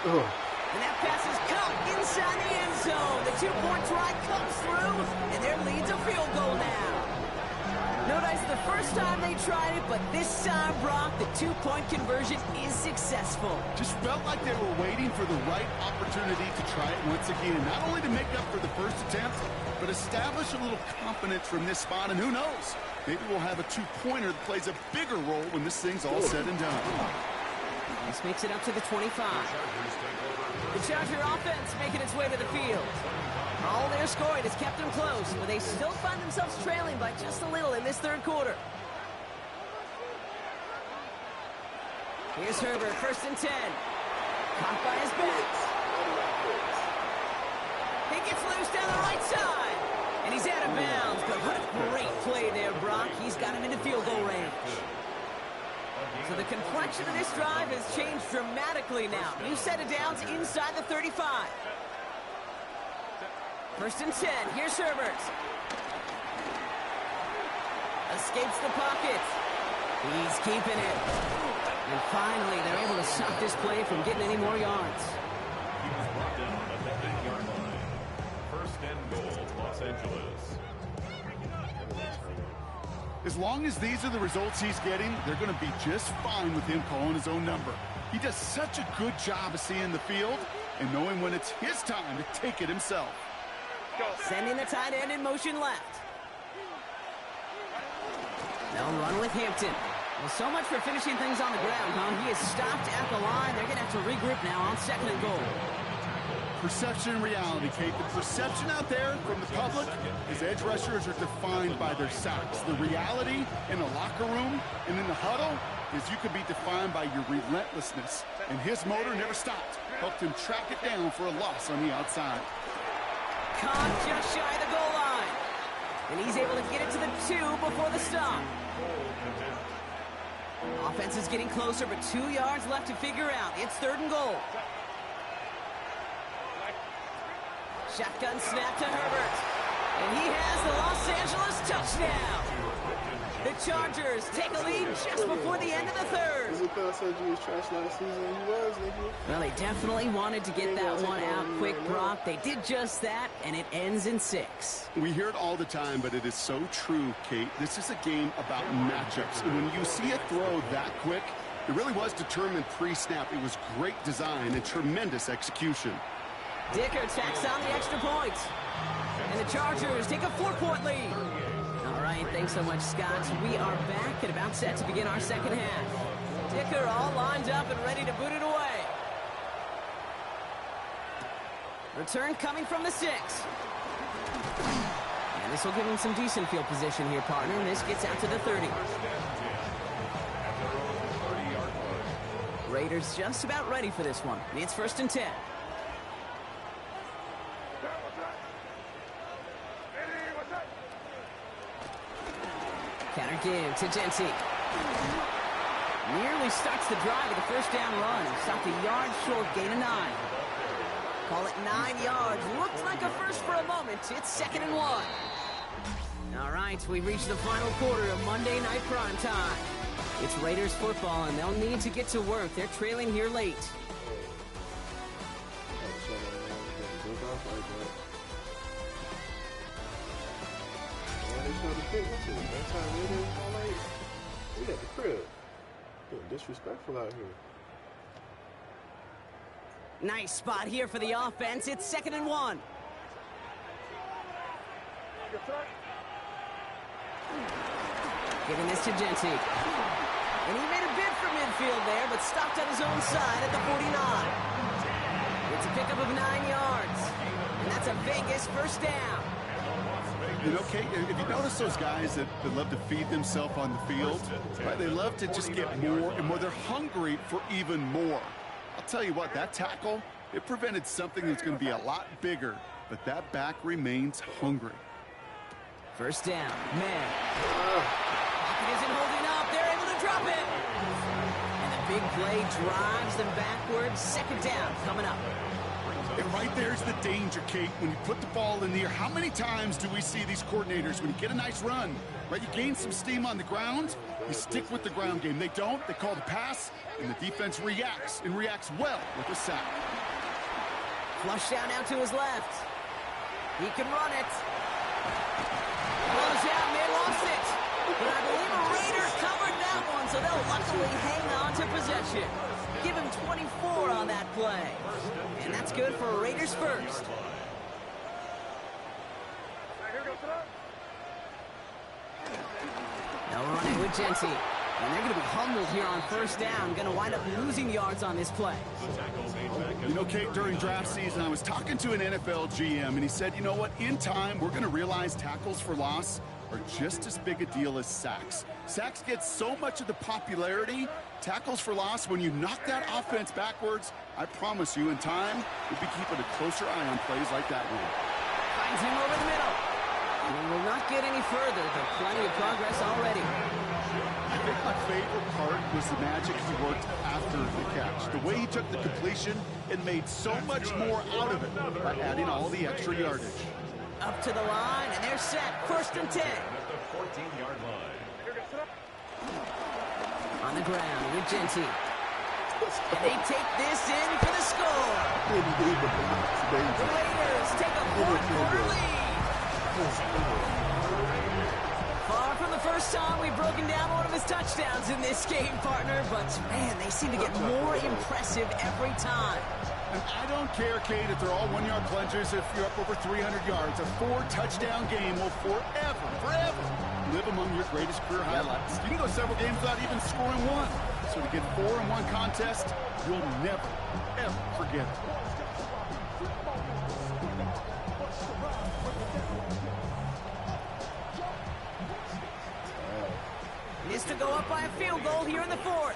And that pass is caught inside the end zone. The 2-point try comes through, and their lead's a field goal now. Notice the first time they tried it, but this time, Brock, the 2-point conversion is successful. Just felt like they were waiting for the right opportunity to try it once again. Not only to make up for the first attempt, but establish a little confidence from this spot. And who knows, maybe we'll have a 2-pointer that plays a bigger role when this thing's all said and done. This makes it up to the 25. The Charger offense making its way to the field. All their scoring has kept them close, but they still find themselves trailing by just a little in this 3rd quarter. Here's Herbert, 1st and 10. Caught by his back. He gets loose down the right side. And he's out of bounds, but what a great play there, Brock. He's got him into field goal range. So the complexion of this drive has changed dramatically now. New set of downs inside the 35. 1st and 10. Here's Herbert. Escapes the pocket. He's keeping it. And finally, they're able to stop this play from getting any more yards. He was brought down at the 8-yard line. 1st and goal, Los Angeles. As long as these are the results he's getting, they're going to be just fine with him calling his own number. He does such a good job of seeing the field and knowing when it's his time to take it himself. Sending the tight end in motion left. They'll run with Hampton. Well, so much for finishing things on the ground, huh? He is stopped at the line. They're going to have to regroup now on 2nd and goal. Perception and reality, Kate. The perception out there from the public is edge rushers are defined by their sacks. The reality in the locker room and in the huddle is you could be defined by your relentlessness. And his motor never stopped. Helped him track it down for a loss on the outside. Caught just shy of the goal line. And he's able to get it to the 2 before the stop. Offense is getting closer, but 2 yards left to figure out. It's 3rd and goal. Shotgun snap to Herbert. And he has the Los Angeles touchdown. The Chargers take a lead just before the end of the 3rd. Well, they definitely wanted to get that one out quick, Brock. They did just that, and it ends in 6. We hear it all the time, but it is so true, Kate. This is a game about matchups. And when you see a throw that quick, it really was determined pre-snap. It was great design and tremendous execution. Dicker tacks on the extra point. And the Chargers take a 4-point lead. All right, thanks so much, Scott. We are back and about set to begin our 2nd half. Dicker all lined up and ready to boot it away. Return coming from the 6. And this will give him some decent field position here, partner. And this gets out to the 30. Raiders just about ready for this one. It's 1st and 10. Counter give to Genty. Nearly starts the drive with a first down run. Stopped a yard short, gain of 9. Call it 9 yards. Looked like a first for a moment. It's 2nd and 1. All right, we've reached the final quarter of Monday Night Prime Time. It's Raiders football, and they'll need to get to work. They're trailing here late. We got the crib. Getting disrespectful out here. Nice spot here for the offense. It's 2nd and 1. Giving this to Genty. And he made a bid for midfield there, but stopped on his own side at the 49. It's a pickup of 9 yards. And that's a Vegas first down. You know, Kate, if you notice those guys that love to feed themselves on the field, right? They love to just get more and more. They're hungry for even more. I'll tell you what, that tackle, it prevented something that's going to be a lot bigger, but that back remains hungry. First down, man. Pocket isn't holding up. They're able to drop it. And the big play drives them backwards. 2nd down coming up. And right there's the danger, Kate, when you put the ball in the air. How many times do we see these coordinators, when you get a nice run, right, you gain some steam on the ground, you stick with the ground game. They don't. They call the pass, and the defense reacts, and reacts well with a sack. Flush down out to his left. He can run it. Close out, and they lost it. But I believe a Raider covered that one, so they'll luckily hang on to possession. Give him 24 on that play. And that's good for Raiders first. Now running with Genty. And they're going to be humbled here on first down. Going to wind up losing yards on this play. You know, Kate, during draft season, I was talking to an NFL GM, and he said, you know what, in time, we're going to realize tackles for loss are just as big a deal as sacks. Sacks get so much of the popularity. Tackles for loss, when you knock that offense backwards, I promise you, in time, we'll be keeping a closer eye on plays like that one. Finds him over the middle. And will not get any further, but plenty of progress already. I think my favorite part was the magic he worked after the catch. The way he took the completion and made so much more out of it by adding all the extra yardage. Up to the line, and they're set. 1st and 10. At the 14-yard line. On the ground with Genty. And they take this in for the score. The Raiders take a 4th-quarter lead. Far from the first time we've broken down one of his touchdowns in this game, partner, but man, they seem to get more impressive every time. And I don't care, Kate, if they're all 1-yard plungers, if you're up over 300 yards. A 4-touchdown game will forever live among your greatest career highlights. You can go several games without even scoring one. So to get 4 in one contest, you'll never, ever forget it. Needs to go up by a field goal here in the 4th.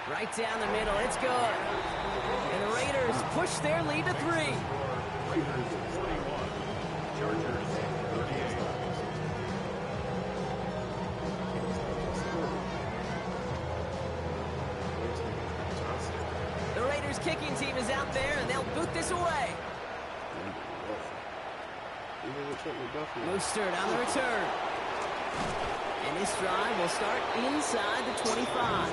Right down the middle, it's good. And the Raiders push their lead to 3. Raiders 41, Chargers 38. The Raiders kicking team is out there, and they'll boot this away. Mostert on the return. And this drive will start inside the 25.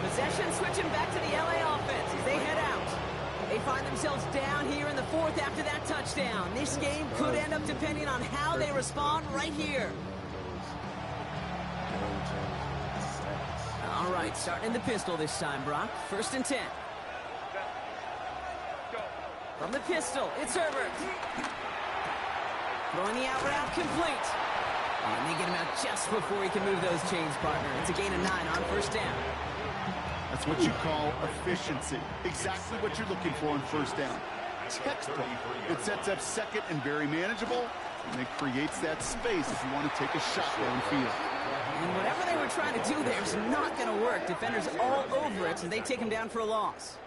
Possession switching back to the LA offense as they head out. They find themselves down here in the 4th after that touchdown. This game could end up depending on how they respond right here. All right, starting in the pistol this time, Brock. 1st and 10. From the pistol, it's Herbert. Throwing the out route complete. And they get him out just before he can move those chains, partner. It's a gain of 9 on first down. That's what you call efficiency. Exactly what you're looking for on first down. textbook. It sets up second and very manageable, and it creates that space if you want to take a shot downfield. And whatever they were trying to do there is not going to work. Defenders all over it, so they take him down for a loss.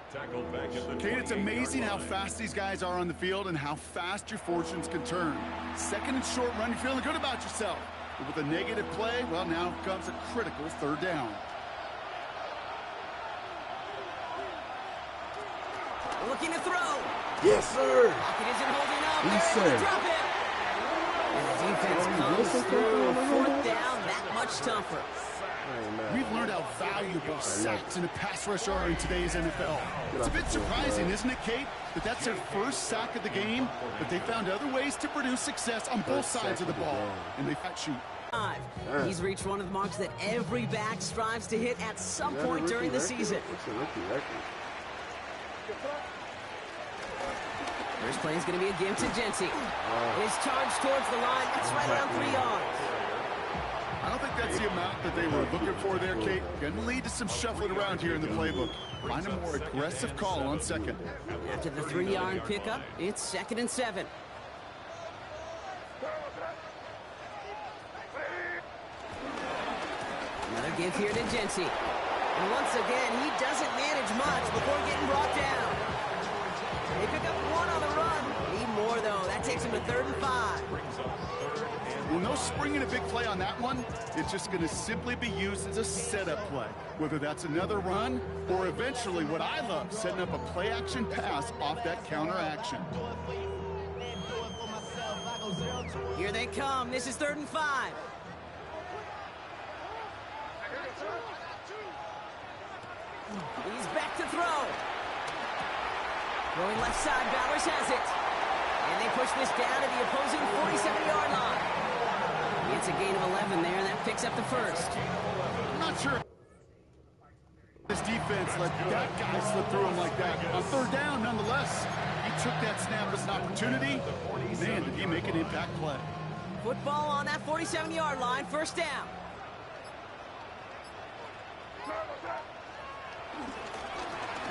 Kate, it's amazing how fast these guys are on the field and how fast your fortunes can turn. Second and short run, you're feeling good about yourself. But with a negative play, well, now comes a critical third down. Looking to throw. Yes, sir. Pocket isn't holding up. Yes, They're able to sir. drop it. And the defense comes through. Fourth down, that much tougher. We've learned how valuable sacks in a pass rush are in today's NFL. It's a bit surprising, isn't it, Kate, that that's their first sack of the game, but they found other ways to produce success on both sides of the ball, and they shoot. He's reached one of the marks that every back strives to hit at some point during the season. It's a rookie record. First play is going to be a give to Genty. His charge towards the line. That's right around 3 yards. I don't think that's the amount that they were looking for there, Kate. Going to lead to some shuffling around here in the playbook. Find a more aggressive call on second. After the 3-yard pickup, it's 2nd and 7. Another give here to Genty. And once again, he doesn't manage much before getting brought down. They pick up one on the run. Need more, though. That takes him to 3rd and 5. Well, no springing a big play on that one. It's just going to simply be used as a setup play, whether that's another run or eventually what I love, setting up a play-action pass off that counter action. Here they come. This is 3rd and 5. He's back to throw. Going left side, Bowers has it. And they push this down to the opposing 47-yard line. It's a gain of 11 there, and that picks up the first. I'm not sure this defense let that guy slip through him like that. On 3rd down, nonetheless, he took that snap as an opportunity. Man, did he make an impact play. Football on that 47-yard line, 1st down.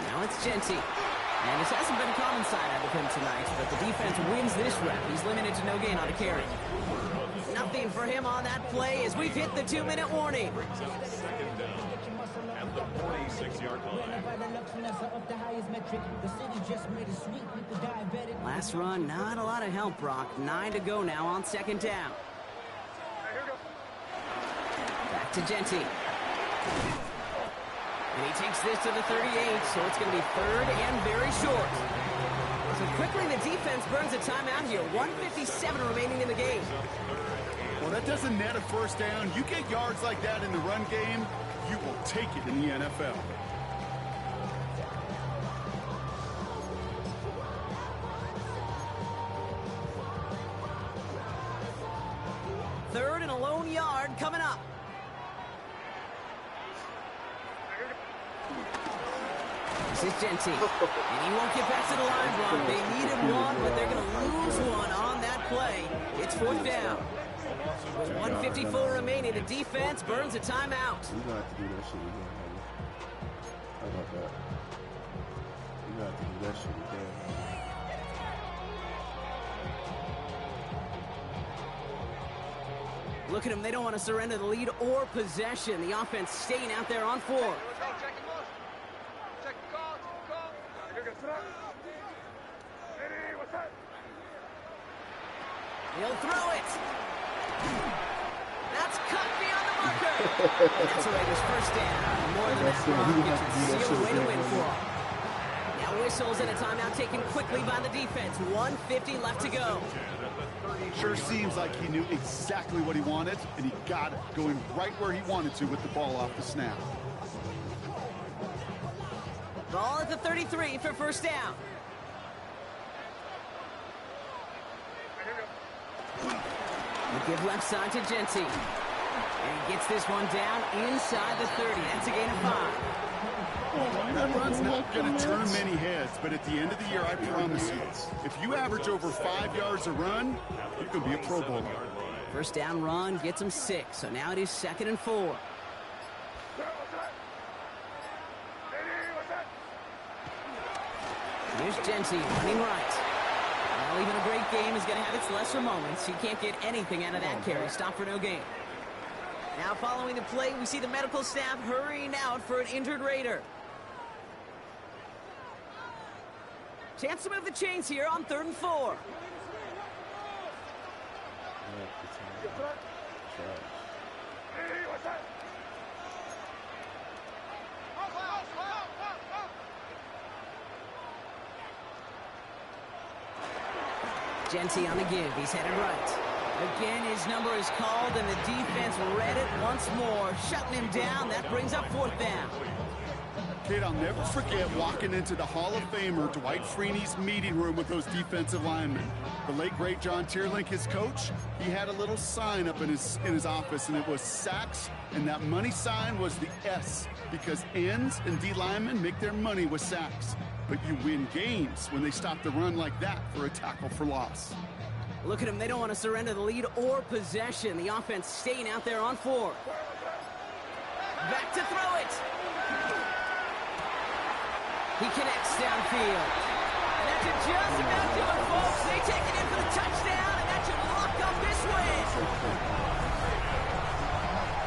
Now it's Genty. And this hasn't been a common side out of him tonight, but the defense wins this rep. He's limited to no gain on a carry. Nothing for him on that play as we've hit the 2-minute warning. Second down at the 46-yard line. Last run, not a lot of help, Brock. 9 to go now on 2nd down. Back to Genty. And he takes this to the 38, so it's going to be 3rd and very short. So quickly the defense burns a timeout here. 1:57 remaining in the game. Well, that doesn't net a 1st down. You get yards like that in the run game, you will take it in the NFL. Third and a lone yard coming up. This is Genty. And he won't get back to the line, Brock. They needed one, but they're going to lose one on that play. It's 4th down. With 1:54 remaining, the defense burns a timeout. You're going to have to do that shit again, buddy. How about that? You're going to have to do that shit again. Look at them. They don't want to surrender the lead or possession. The offense staying out there on 4. He'll throw it. That's cut beyond the marker. That's the Raiders' 1st down. More than that, Brock. It's a sealed way to win for them. Now whistles and a timeout taken quickly by the defense. 1:50 left to go. Sure seems like he knew exactly what he wanted, and he got it, going right where he wanted to with the ball off the snap. Ball at the 33 for 1st down. We give left side to Genty. And he gets this one down inside the 30. That's a gain of 5. That run's not going to turn many heads, but at the end of the year, I promise you, if you average over 5 yards a run, you can be a Pro Bowler. 1st down run gets him 6. So now it is 2nd and 4. Here's Genty running right. Well, even a great game is going to have its lesser moments. You can't get anything out of that carry. Stop for no gain. Now following the play, we see the medical staff hurrying out for an injured Raider. Chance to move the chains here on 3rd and 4. Genty on the give. He's headed right. Again, his number is called, and the defense read it once more, shutting him down. That brings up 4th down. Kid, I'll never forget walking into the Hall of Famer Dwight Freeney's meeting room with those defensive linemen. The late, great John Tierlink, his coach, he had a little sign up in his office, and it was sacks, and that money sign was the S, because ends and D linemen make their money with sacks. But you win games when they stop the run like that for a tackle for loss. Look at them. They don't want to surrender the lead or possession. The offense staying out there on 4. Back to throw it. He connects downfield. And that should just about do it, folks. They take it in for the touchdown, and that should lock up this win.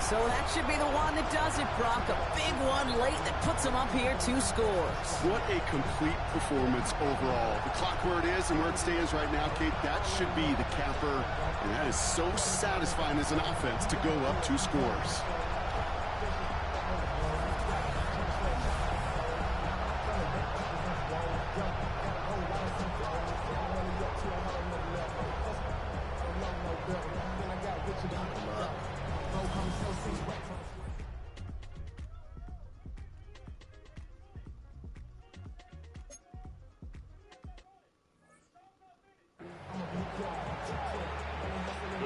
So that should be the one that does it, Brock. A big one late that puts them up here 2 scores. What a complete performance overall. The clock where it is and where it stands right now, Kate, that should be the capper. And that is so satisfying as an offense to go up 2 scores.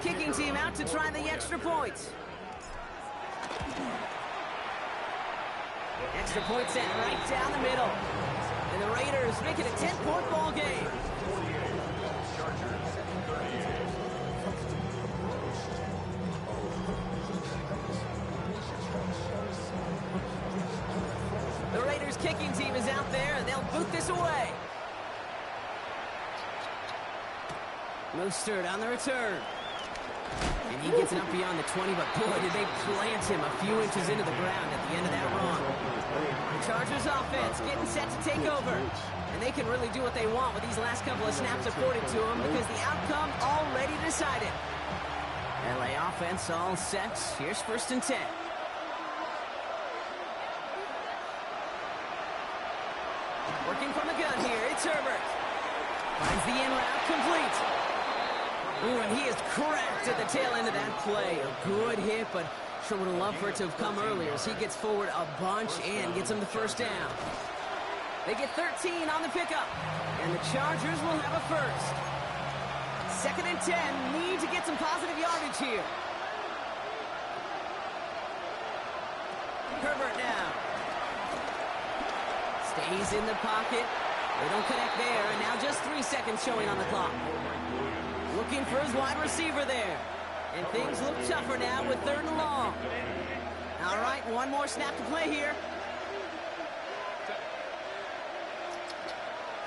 Kicking team out to try the extra point. Extra point set right down the middle. And the Raiders make it a 10-point ball game. The Raiders kicking team is out there, and they'll boot this away. Mostert on the return. And he gets it up beyond the 20, but boy, did they plant him a few inches into the ground at the end of that run. The Chargers offense getting set to take over. And they can really do what they want with these last couple of snaps according to them because the outcome already decided. LA offense all set. Here's 1st and 10. Working from the gun here, it's Herbert. Finds the in route complete. Ooh, and he is cracked at the tail end of that play. A good hit, but sure would have loved for it to have come earlier as he gets forward a bunch and gets him the 1st down. They get 13 on the pickup, and the Chargers will have a 1st. 2nd and 10, need to get some positive yardage here. Herbert now. Stays in the pocket. They don't connect there, and now just 3 seconds showing on the clock. Looking for his wide receiver there. And things look tougher now with 3rd and long. All right, one more snap to play here.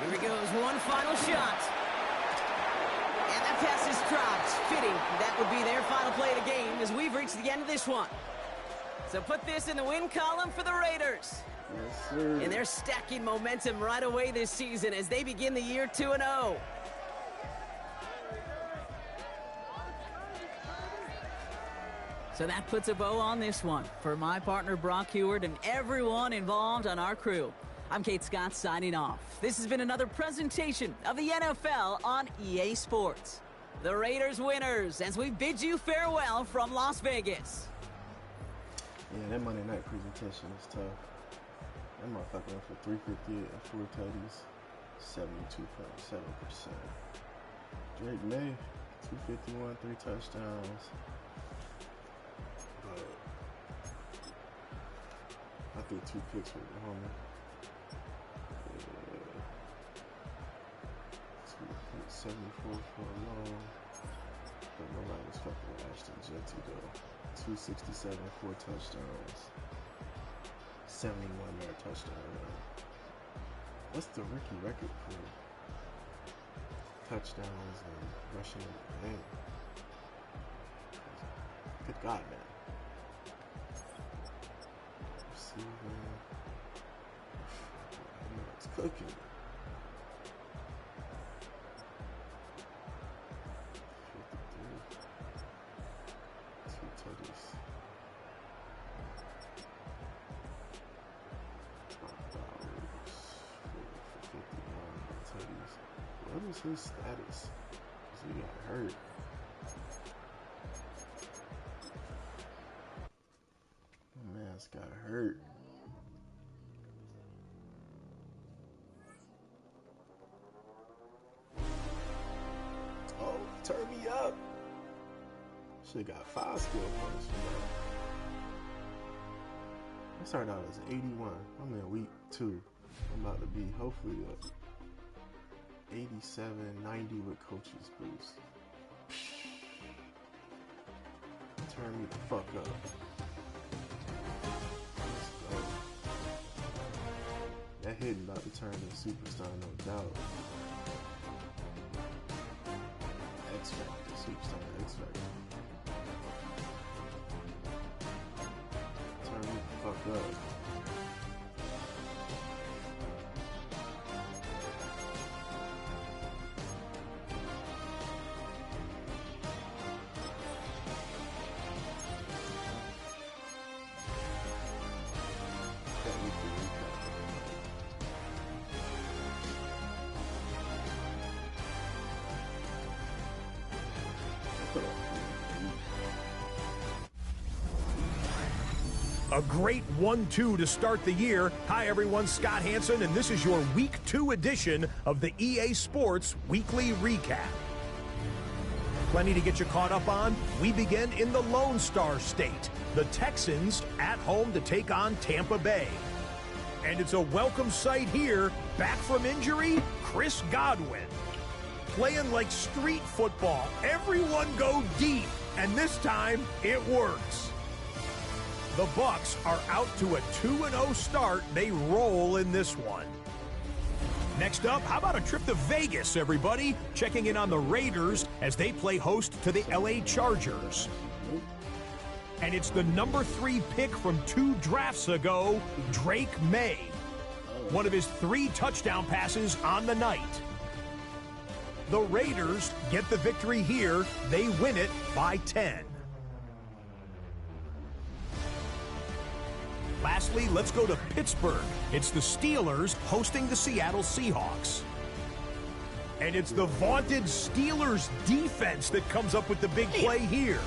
Here he goes, one final shot. And that pass is dropped. Fitting, that would be their final play of the game as we've reached the end of this one. So put this in the win column for the Raiders. Yes, sir. And they're stacking momentum right away this season as they begin the year 2-0. So that puts a bow on this one. For my partner, Brock Heward, and everyone involved on our crew, I'm Kate Scott signing off. This has been another presentation of the NFL on EA Sports. The Raiders winners as we bid you farewell from Las Vegas. Yeah, that Monday night presentation is tough. That motherfucker went for 358 and 4 tutties, 72.7%. Drake May, 251, 3 touchdowns. But I threw 2 picks with the homie. 274 for a long. But nobody was fucking with Ashton Genty though. 267, 4 touchdowns. 71-yard touchdown run. What's the rookie record for touchdowns and rushing in the game? Good God, man. Receiving. I know it's cooking. 53. 2 tutties. 51 tutties. What is his status? 'Cause he got hurt. My man's got hurt. Oh, turn me up. Should've got 5 skill points from that. I started out as 81. I'm in week 2. I'm about to be hopefully 87, 90 with coaches boost. Turn me the fuck up. Let's go. That hitting about to turn into superstar, no doubt. X Factor, superstar, X Factor. Turn me the fuck up. A great 1-2 to start the year. Hi, everyone. Scott Hansen, and this is your Week 2 edition of the EA Sports Weekly Recap. Plenty to get you caught up on. We begin in the Lone Star State. The Texans at home to take on Tampa Bay. And it's a welcome sight here. Back from injury, Chris Godwin. Playing like street football. Everyone go deep, and this time it works. The Bucs are out to a 2-0 start. They roll in this one. Next up, how about a trip to Vegas, everybody? Checking in on the Raiders as they play host to the LA Chargers. And it's the number 3 pick from 2 drafts ago, Drake May. One of his 3 touchdown passes on the night. The Raiders get the victory here. They win it by 10. Lastly, let's go to Pittsburgh. It's the Steelers hosting the Seattle Seahawks. And it's the vaunted Steelers defense that comes up with the big play here.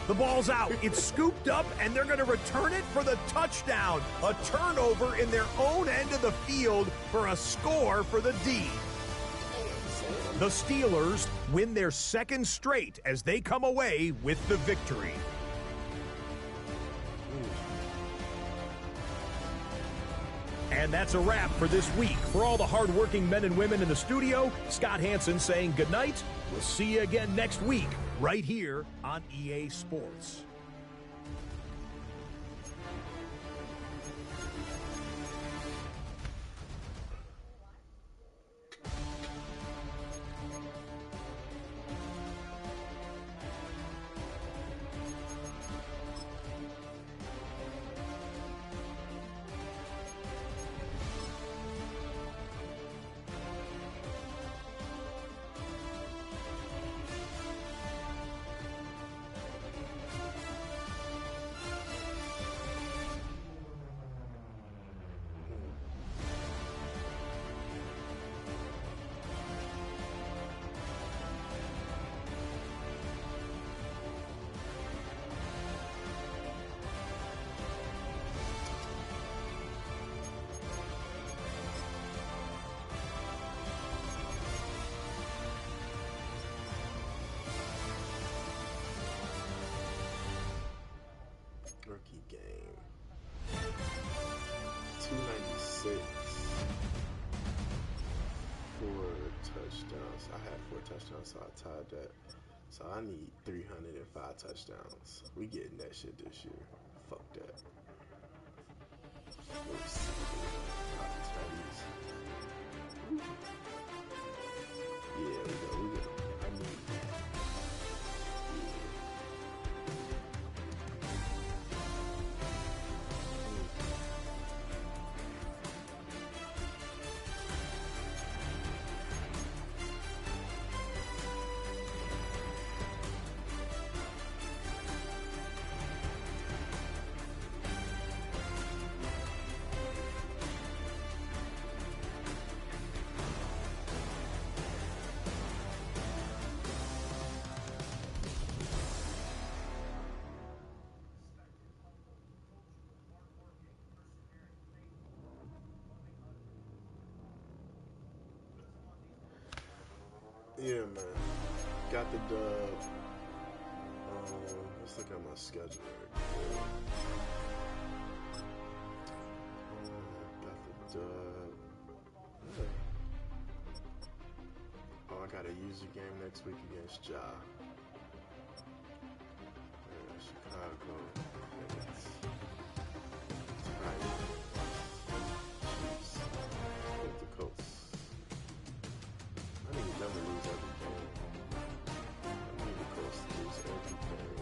The ball's out. It's scooped up, and they're going to return it for the touchdown. A turnover in their own end of the field for a score for the D. The Steelers win their 2nd straight as they come away with the victory. And that's a wrap for this week. For all the hardworking men and women in the studio, Scott Hansen saying goodnight. We'll see you again next week, right here on EA Sports. Rookie game. 296. 4 touchdowns. I had 4 touchdowns, so I tied that. So I need 305 touchdowns. We getting that shit this year. Fuck that. Let's see. Yeah, man. Got the dub. Let's look at my schedule. Got the dub. Yeah. Oh, I got a user game next week against Ja. Yeah, Chicago. It's Titans. Chiefs. With the Colts. I need them to lose every game. I need the Colts to lose every game.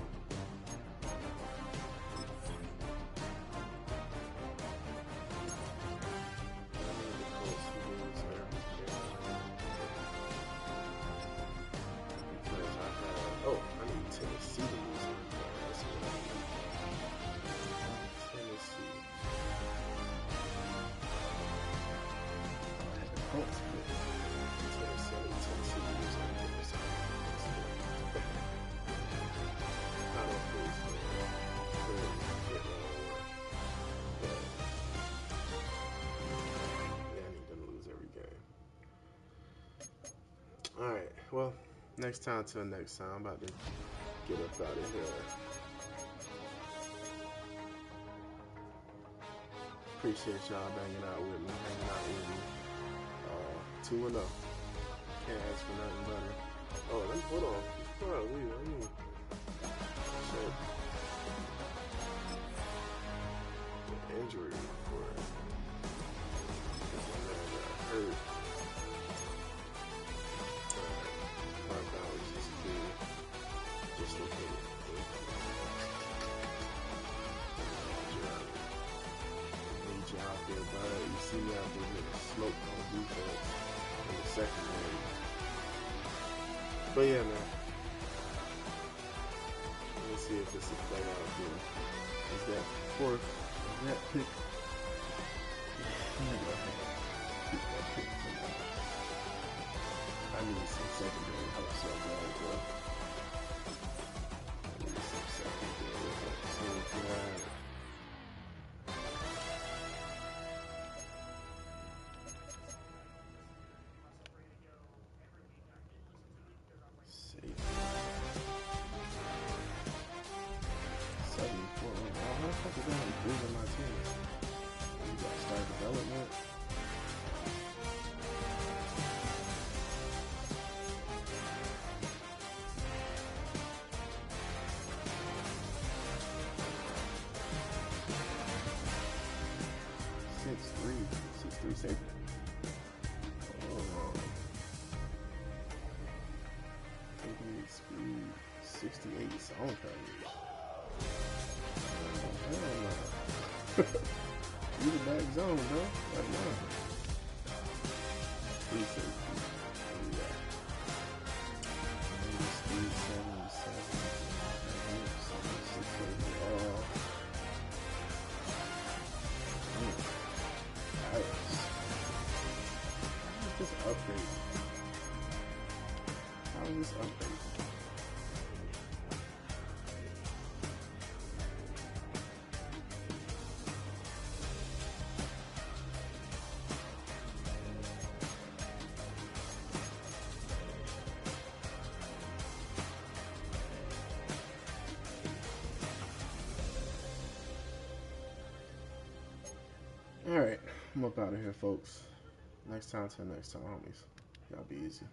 Oh, I need Tennessee to lose every game. That's what I need. Tennessee. The Colts pick. Tennessee to lose every game. I don't think so. Yeah, I need them to lose every game. Alright, well, next time till next time. I'm about to get up out of here. Appreciate y'all hanging out with me. 2-0. Can't ask for nothing better. Oh, hold on. Let me check the injury report. My man got hurt. Dislocated. Need you out there, bud. You see me out there getting smoked on defense in the second game. But yeah, man. Let's see if this will play out here. Is that fourth? Is that pick? I need some secondary help so bad, bro. Development. Six three safety. Taking speed 68 sound coverage. You the back zone, bro. Right now. Free safety. Speed 77. 76 overall. How is this update? How is this update? Alright, I'm up out of here, folks. Next time till next time, homies. Y'all be easy.